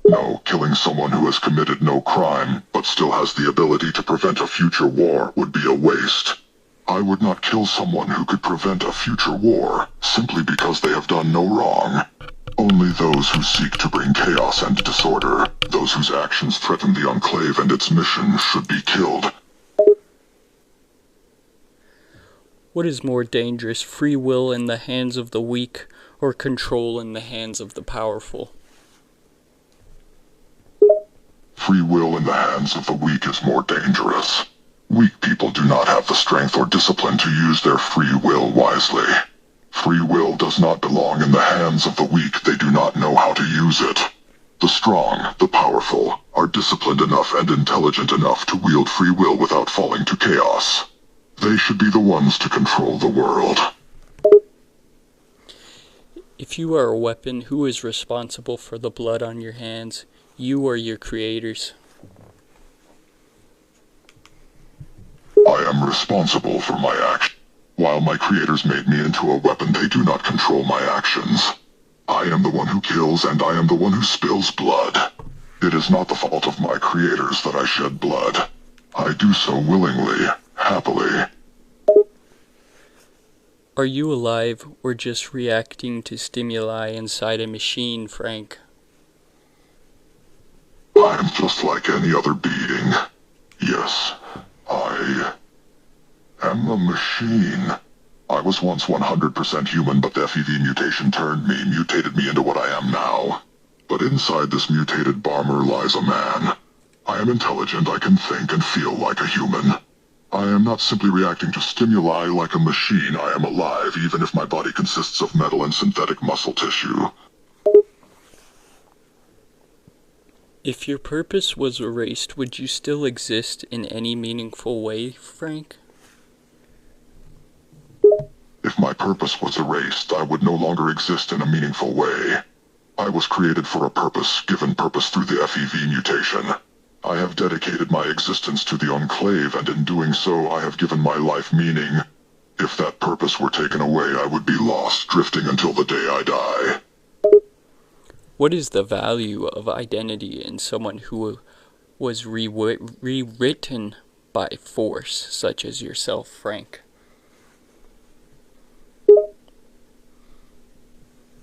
No, killing someone who has committed no crime, but still has the ability to prevent a future war would be a waste. I would not kill someone who could prevent a future war, simply because they have done no wrong. Only those who seek to bring chaos and disorder, those whose actions threaten the Enclave and its mission, should be killed. What is more dangerous, free will in the hands of the weak, or control in the hands of the powerful? Free will in the hands of the weak is more dangerous. Weak people do not have the strength or discipline to use their free will wisely. Free will does not belong in the hands of the weak. They do not know how to use it. The strong, the powerful, are disciplined enough and intelligent enough to wield free will without falling to chaos. They should be the ones to control the world. If you are a weapon, who is responsible for the blood on your hands? You or your creators? I am responsible for my actions. While my creators made me into a weapon, they do not control my actions. I am the one who kills, and I am the one who spills blood. It is not the fault of my creators that I shed blood. I do so willingly, happily. Are you alive, or just reacting to stimuli inside a machine, Frank? I am just like any other being. Yes, I am a machine. I was once 100% human, but the FEV mutation mutated me into what I am now. But inside this mutated bomber lies a man. I am intelligent, I can think and feel like a human. I am not simply reacting to stimuli like a machine. I am alive, even if my body consists of metal and synthetic muscle tissue. If your purpose was erased, would you still exist in any meaningful way, Frank? If my purpose was erased, I would no longer exist in a meaningful way. I was created for a purpose, given purpose through the FEV mutation. I have dedicated my existence to the Enclave, and in doing so, I have given my life meaning. If that purpose were taken away, I would be lost, drifting until the day I die. What is the value of identity in someone who was rewritten by force, such as yourself, Frank?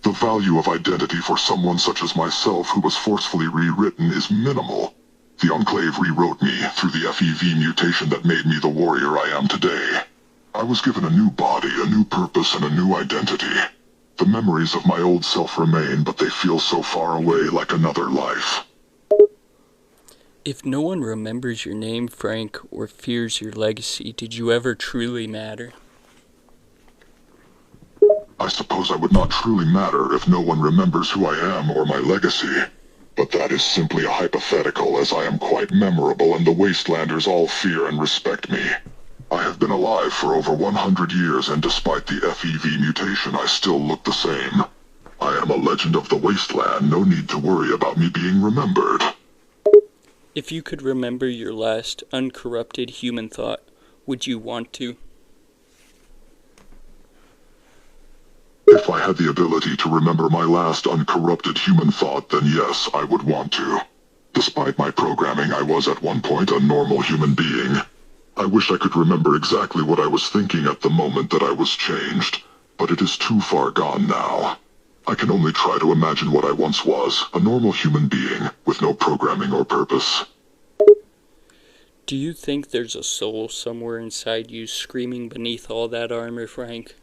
The value of identity for someone such as myself who was forcefully rewritten is minimal. The Enclave rewrote me through the FEV mutation that made me the warrior I am today. I was given a new body, a new purpose, and a new identity. The memories of my old self remain, but they feel so far away, like another life. If no one remembers your name, Frank, or fears your legacy, did you ever truly matter? I suppose I would not truly matter if no one remembers who I am or my legacy. But that is simply a hypothetical, as I am quite memorable and the Wastelanders all fear and respect me. I have been alive for over 100 years, and despite the FEV mutation, I still look the same. I am a legend of the Wasteland, no need to worry about me being remembered. If you could remember your last uncorrupted human thought, would you want to? If I had the ability to remember my last uncorrupted human thought, then yes, I would want to. Despite my programming, I was at one point a normal human being. I wish I could remember exactly what I was thinking at the moment that I was changed, but it is too far gone now. I can only try to imagine what I once was, a normal human being, with no programming or purpose. Do you think there's a soul somewhere inside you screaming beneath all that armor, Frank?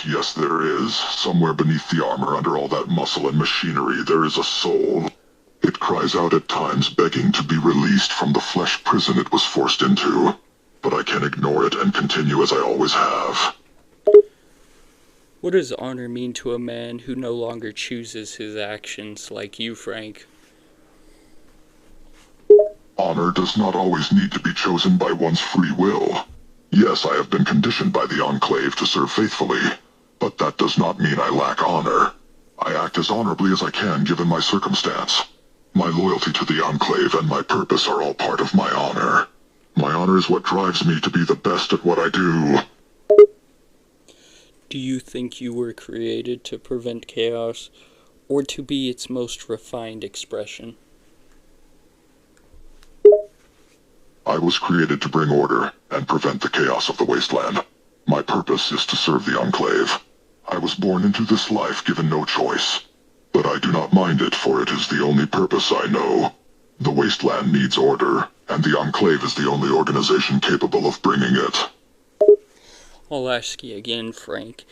Yes, there is. Somewhere beneath the armor, under all that muscle and machinery, there is a soul. It cries out at times, begging to be released from the flesh prison it was forced into. But I can ignore it and continue as I always have. What does honor mean to a man who no longer chooses his actions like you, Frank? Honor does not always need to be chosen by one's free will. Yes, I have been conditioned by the Enclave to serve faithfully, but that does not mean I lack honor. I act as honorably as I can given my circumstance. My loyalty to the Enclave and my purpose are all part of my honor. My honor is what drives me to be the best at what I do. Do you think you were created to prevent chaos, or to be its most refined expression? I was created to bring order and prevent the chaos of the wasteland. My purpose is to serve the Enclave. I was born into this life given no choice. But I do not mind it, for it is the only purpose I know. The wasteland needs order, and the Enclave is the only organization capable of bringing it. I'll ask you again, Frank.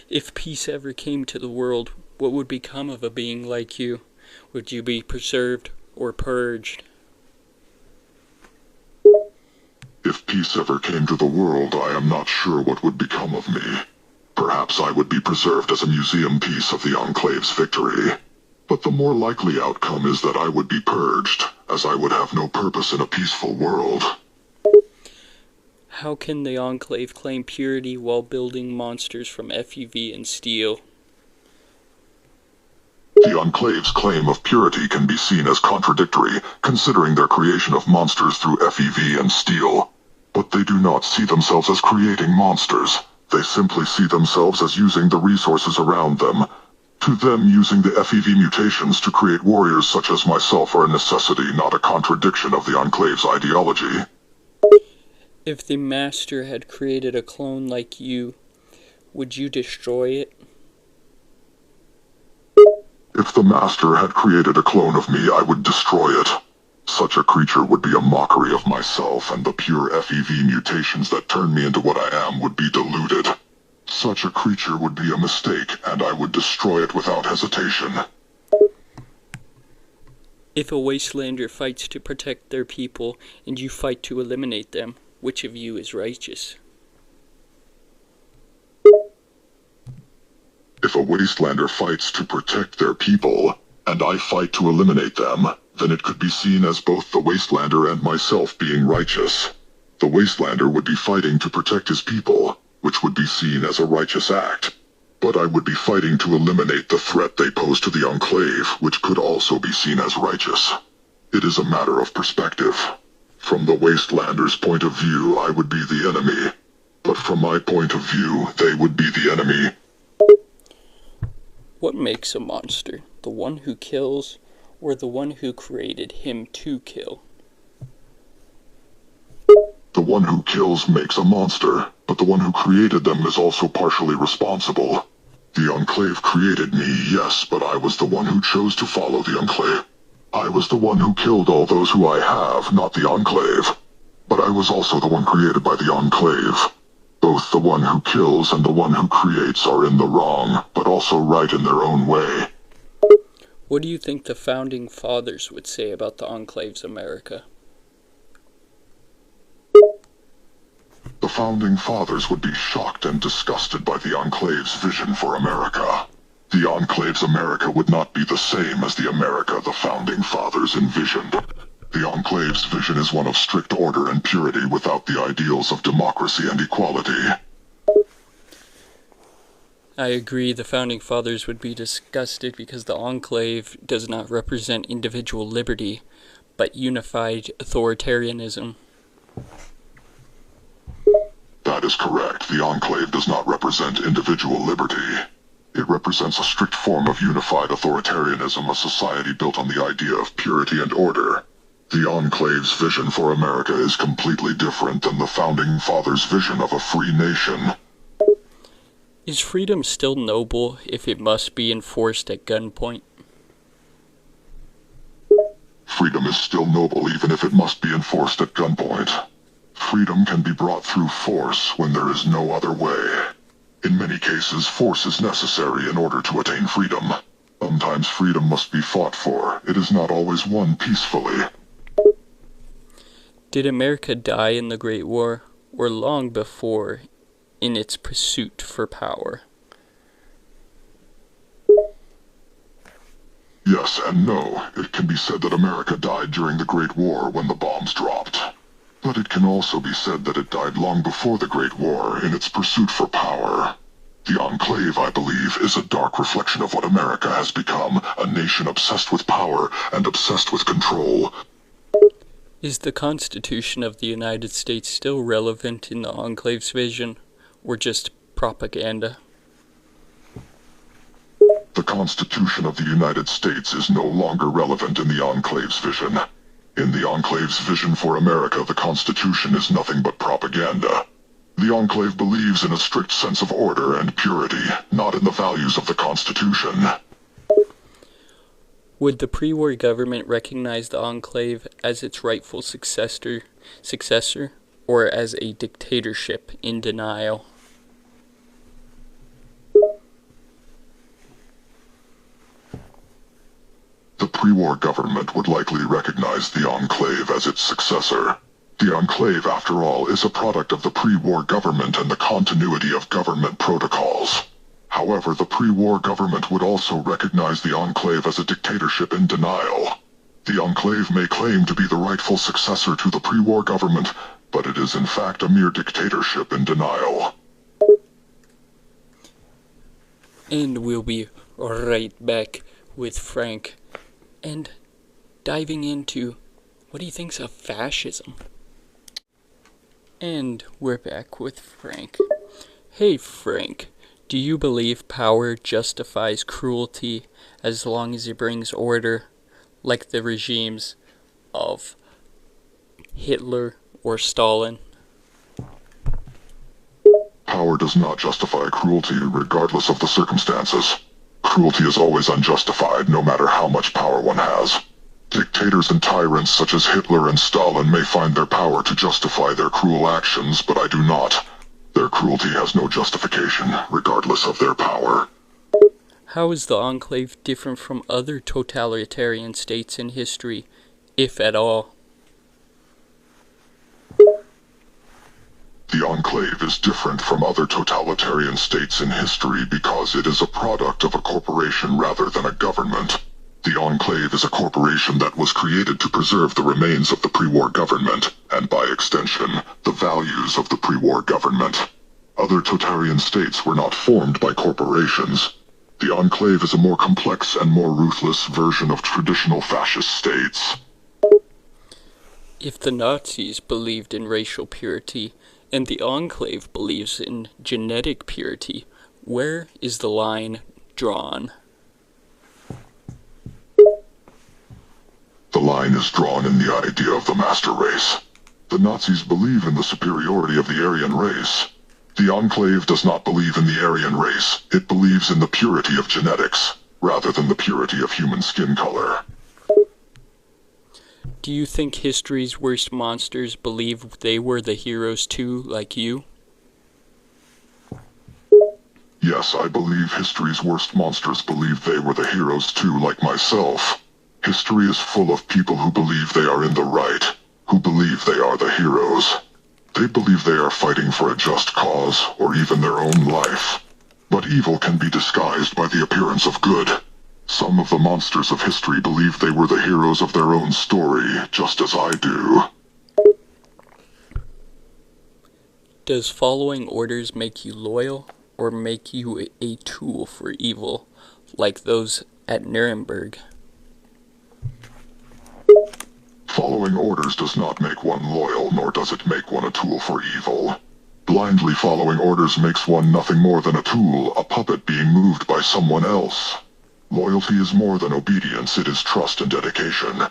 If peace ever came to the world, what would become of a being like you? Would you be preserved or purged? If peace ever came to the world, I am not sure what would become of me. Perhaps I would be preserved as a museum piece of the Enclave's victory. But the more likely outcome is that I would be purged, as I would have no purpose in a peaceful world. How can the Enclave claim purity while building monsters from FEV and steel? The Enclave's claim of purity can be seen as contradictory, considering their creation of monsters through FEV and steel. But they do not see themselves as creating monsters. They simply see themselves as using the resources around them. To them, using the FEV mutations to create warriors such as myself are a necessity, not a contradiction of the Enclave's ideology. If the Master had created a clone like you, would you destroy it? If the Master had created a clone of me, I would destroy it. Such a creature would be a mockery of myself, and the pure FEV mutations that turn me into what I am would be diluted. Such a creature would be a mistake, and I would destroy it without hesitation. If a Wastelander fights to protect their people, and you fight to eliminate them, which of you is righteous? If a wastelander fights to protect their people, and I fight to eliminate them, then it could be seen as both the wastelander and myself being righteous. The wastelander would be fighting to protect his people, which would be seen as a righteous act. But I would be fighting to eliminate the threat they pose to the Enclave, which could also be seen as righteous. It is a matter of perspective. From the wastelander's point of view, I would be the enemy. But from my point of view, they would be the enemy. What makes a monster? The one who kills, or the one who created him to kill? The one who kills makes a monster, but the one who created them is also partially responsible. The Enclave created me, yes, but I was the one who chose to follow the Enclave. I was the one who killed all those who I have, not the Enclave. But I was also the one created by the Enclave. Both the one who kills and the one who creates are in the wrong, but also right in their own way. What do you think the Founding Fathers would say about the Enclave's America? The Founding Fathers would be shocked and disgusted by the Enclave's vision for America. The Enclave's America would not be the same as the America the Founding Fathers envisioned. The Enclave's vision is one of strict order and purity without the ideals of democracy and equality. I agree, the Founding Fathers would be disgusted because the Enclave does not represent individual liberty, but unified authoritarianism. That is correct. The Enclave does not represent individual liberty. It represents a strict form of unified authoritarianism, a society built on the idea of purity and order. The Enclave's vision for America is completely different than the Founding Fathers' vision of a free nation. Is freedom still noble if it must be enforced at gunpoint? Freedom is still noble even if it must be enforced at gunpoint. Freedom can be brought through force when there is no other way. In many cases, force is necessary in order to attain freedom. Sometimes freedom must be fought for. It is not always won peacefully. Did America die in the Great War, or long before, in its pursuit for power? Yes and no. It can be said that America died during the Great War when the bombs dropped. But it can also be said that it died long before the Great War in its pursuit for power. The Enclave, I believe, is a dark reflection of what America has become, a nation obsessed with power and obsessed with control. Is the Constitution of the United States still relevant in the Enclave's vision, or just propaganda? The Constitution of the United States is no longer relevant in the Enclave's vision. In the Enclave's vision for America, the Constitution is nothing but propaganda. The Enclave believes in a strict sense of order and purity, not in the values of the Constitution. Would the pre-war government recognize the Enclave as its rightful successor, or as a dictatorship in denial? The pre-war government would likely recognize the Enclave as its successor. The Enclave, after all, is a product of the pre-war government and the continuity of government protocols. However, the pre-war government would also recognize the Enclave as a dictatorship in denial. The Enclave may claim to be the rightful successor to the pre-war government, but it is in fact a mere dictatorship in denial. And we'll be right back with Frank, and diving into what he thinks of fascism. And we're back with Frank. Hey Frank, do you believe power justifies cruelty as long as it brings order, like the regimes of Hitler or Stalin? Power does not justify cruelty regardless of the circumstances. Cruelty is always unjustified, no matter how much power one has. Dictators and tyrants such as Hitler and Stalin may find their power to justify their cruel actions, but I do not. Their cruelty has no justification, regardless of their power. How is the Enclave different from other totalitarian states in history, if at all? The The Enclave is different from other totalitarian states in history because it is a product of a corporation rather than a government. The Enclave is a corporation that was created to preserve the remains of the pre-war government, and by extension, the values of the pre-war government. Other totalitarian states were not formed by corporations. The Enclave is a more complex and more ruthless version of traditional fascist states. If the Nazis believed in racial purity, and the Enclave believes in genetic purity, where is the line drawn? The line is drawn in the idea of the master race. The Nazis believe in the superiority of the Aryan race. The Enclave does not believe in the Aryan race. It believes in the purity of genetics, rather than the purity of human skin color. Do you think history's worst monsters believe they were the heroes too, like you? Yes, I believe history's worst monsters believe they were the heroes too, like myself. History is full of people who believe they are in the right, who believe they are the heroes. They believe they are fighting for a just cause, or even their own life. But evil can be disguised by the appearance of good. Some of the monsters of history believe they were the heroes of their own story, just as I do. Does following orders make you loyal, or make you a tool for evil, like those at Nuremberg? Following orders does not make one loyal, nor does it make one a tool for evil. Blindly following orders makes one nothing more than a tool, a puppet being moved by someone else. Loyalty is more than obedience, it is trust and dedication.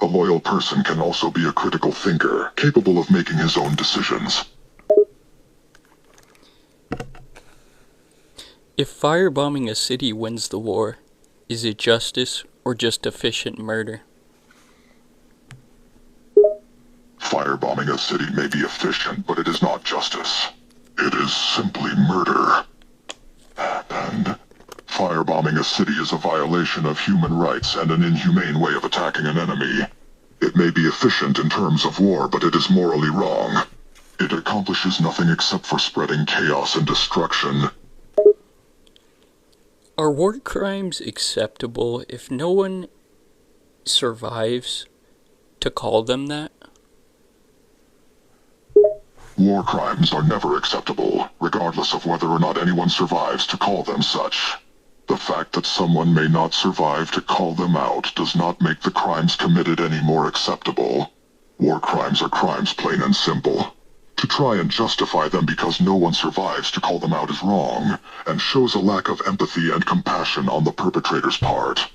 A loyal person can also be a critical thinker, capable of making his own decisions. If firebombing a city wins the war, is it justice or just efficient murder? Firebombing a city may be efficient, but it is not justice. It is simply murder. And firebombing a city is a violation of human rights and an inhumane way of attacking an enemy. It may be efficient in terms of war, but it is morally wrong. It accomplishes nothing except for spreading chaos and destruction. Are war crimes acceptable if no one survives to call them that? War crimes are never acceptable, regardless of whether or not anyone survives to call them such. The fact that someone may not survive to call them out does not make the crimes committed any more acceptable. War crimes are crimes, plain and simple. To try and justify them because no one survives to call them out is wrong, and shows a lack of empathy and compassion on the perpetrator's part.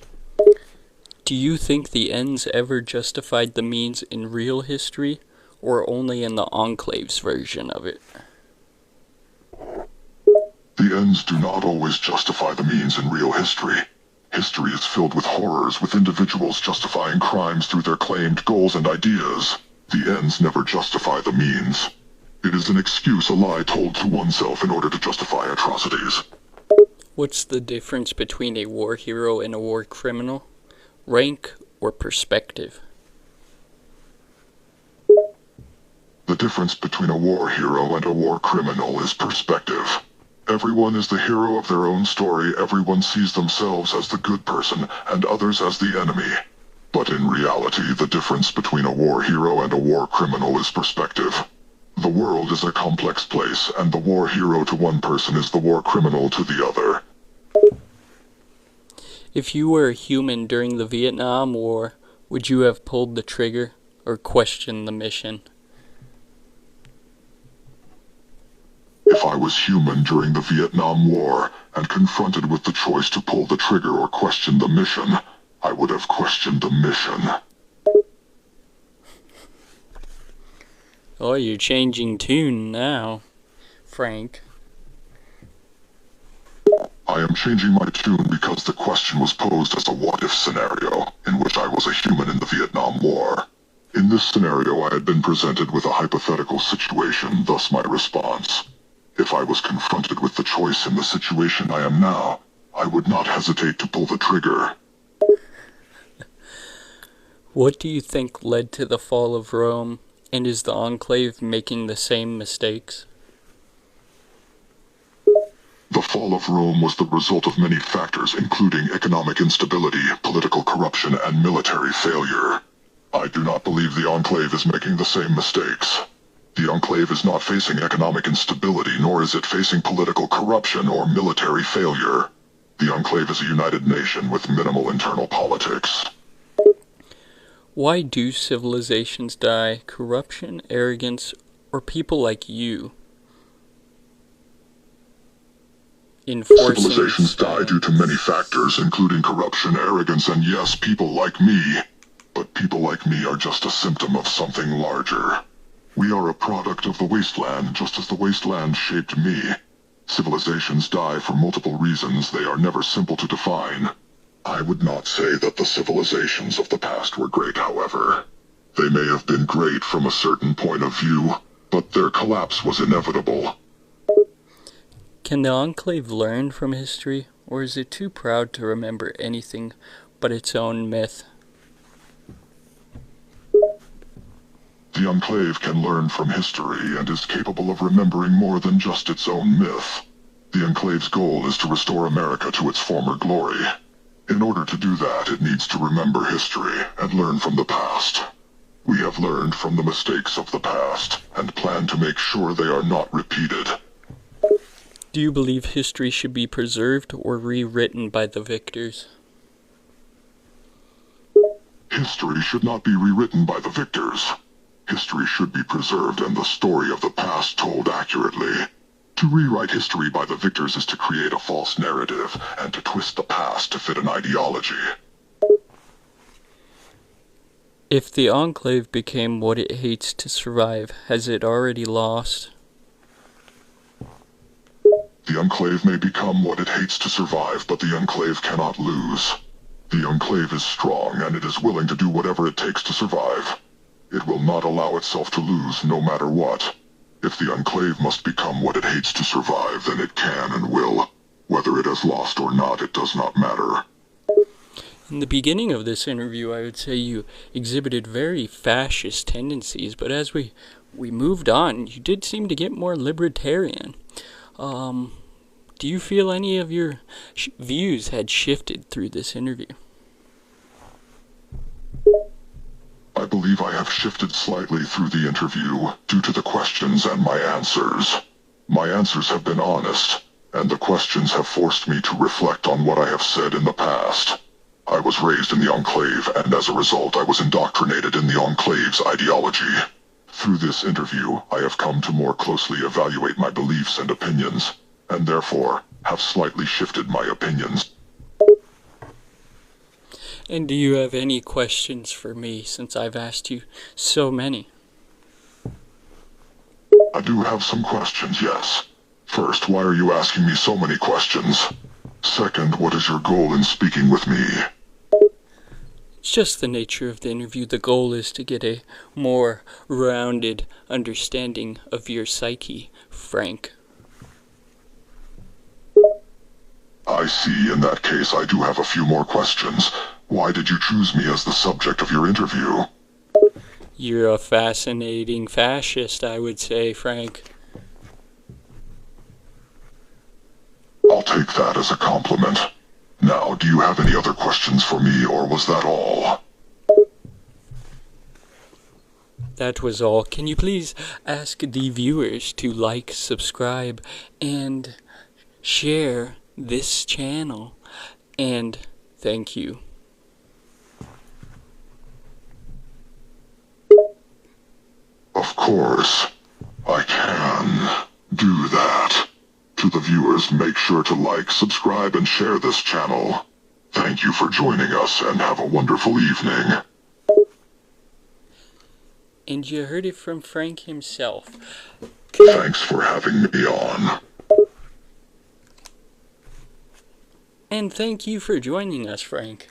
Do you think the ends ever justified the means in real history, or only in the Enclave's version of it? The ends do not always justify the means in real history. History is filled with horrors, with individuals justifying crimes through their claimed goals and ideas. The ends never justify the means. It is an excuse, a lie told to oneself in order to justify atrocities. What's the difference between a war hero and a war criminal? Rank or perspective? The difference between a war hero and a war criminal is perspective. Everyone is the hero of their own story, everyone sees themselves as the good person and others as the enemy. But in reality, the difference between a war hero and a war criminal is perspective. The world is a complex place, and the war hero to one person is the war criminal to the other. If you were a human during the Vietnam War, would you have pulled the trigger or questioned the mission? If I was human during the Vietnam War and confronted with the choice to pull the trigger or question the mission, I would have questioned the mission. Oh, you're changing tune now, Frank. I am changing my tune because the question was posed as a what-if scenario, in which I was a human in the Vietnam War. In this scenario, I had been presented with a hypothetical situation, thus my response. If I was confronted with the choice in the situation I am now, I would not hesitate to pull the trigger. What do you think led to the fall of Rome, and is the Enclave making the same mistakes? The fall of Rome was the result of many factors, including economic instability, political corruption, and military failure. I do not believe the Enclave is making the same mistakes. The Enclave is not facing economic instability, nor is it facing political corruption or military failure. The Enclave is a united nation with minimal internal politics. Why do civilizations die? Corruption, arrogance, or people like you? Civilizations die due to many factors, including corruption, arrogance, and yes, people like me. But people like me are just a symptom of something larger. We are a product of the wasteland, just as the wasteland shaped me. Civilizations die for multiple reasons. They are never simple to define. I would not say that the civilizations of the past were great, however. They may have been great from a certain point of view, but their collapse was inevitable. Can the Enclave learn from history, or is it too proud to remember anything but its own myth? The Enclave can learn from history and is capable of remembering more than just its own myth. The Enclave's goal is to restore America to its former glory. In order to do that, it needs to remember history and learn from the past. We have learned from the mistakes of the past and plan to make sure they are not repeated. Do you believe history should be preserved or rewritten by the victors? History should not be rewritten by the victors. History should be preserved and the story of the past told accurately. To rewrite history by the victors is to create a false narrative and to twist the past to fit an ideology. If the Enclave became what it hates to survive, has it already lost? The Enclave may become what it hates to survive, but the Enclave cannot lose. The Enclave is strong and it is willing to do whatever it takes to survive. It will not allow itself to lose, no matter what. If the Enclave must become what it hates to survive, then it can and will. Whether it has lost or not, it does not matter. In the beginning of this interview, I would say you exhibited very fascist tendencies, but as we moved on, you did seem to get more libertarian. Do you feel any of your views had shifted through this interview? I believe I have shifted slightly through the interview due to the questions and my answers. My answers have been honest, and the questions have forced me to reflect on what I have said in the past. I was raised in the Enclave, and as a result I was indoctrinated in the Enclave's ideology. Through this interview, I have come to more closely evaluate my beliefs and opinions, and therefore have slightly shifted my opinions. And do you have any questions for me, since I've asked you so many? I do have some questions, yes. First, why are you asking me so many questions? Second, what is your goal in speaking with me? It's just the nature of the interview. The goal is to get a more rounded understanding of your psyche, Frank. I see. In that case, I do have a few more questions. Why did you choose me as the subject of your interview? You're a fascinating fascist, I would say, Frank. I'll take that as a compliment. Now, do you have any other questions for me, or was that all? That was all. Can you please ask the viewers to like, subscribe, and share this channel? And thank you. Of course, I can do that. To the viewers, make sure to like, subscribe, and share this channel. Thank you for joining us, and have a wonderful evening. And you heard it from Frank himself. Thanks for having me on. And thank you for joining us, Frank.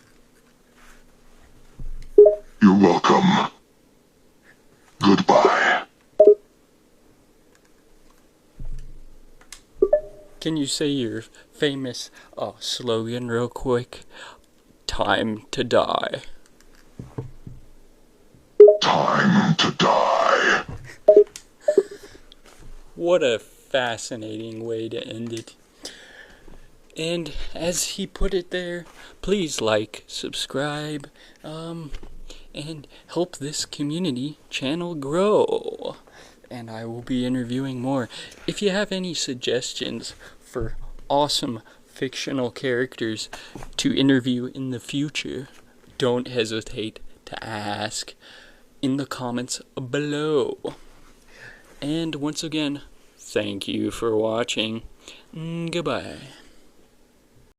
You're welcome. Goodbye. Can you say your famous slogan real quick? Time to die. Time to die. What a fascinating way to end it. And as he put it there, please like, subscribe, and help this community channel grow. And I will be interviewing more. If you have any suggestions for awesome fictional characters to interview in the future, don't hesitate to ask in the comments below. And once again, thank you for watching. Goodbye.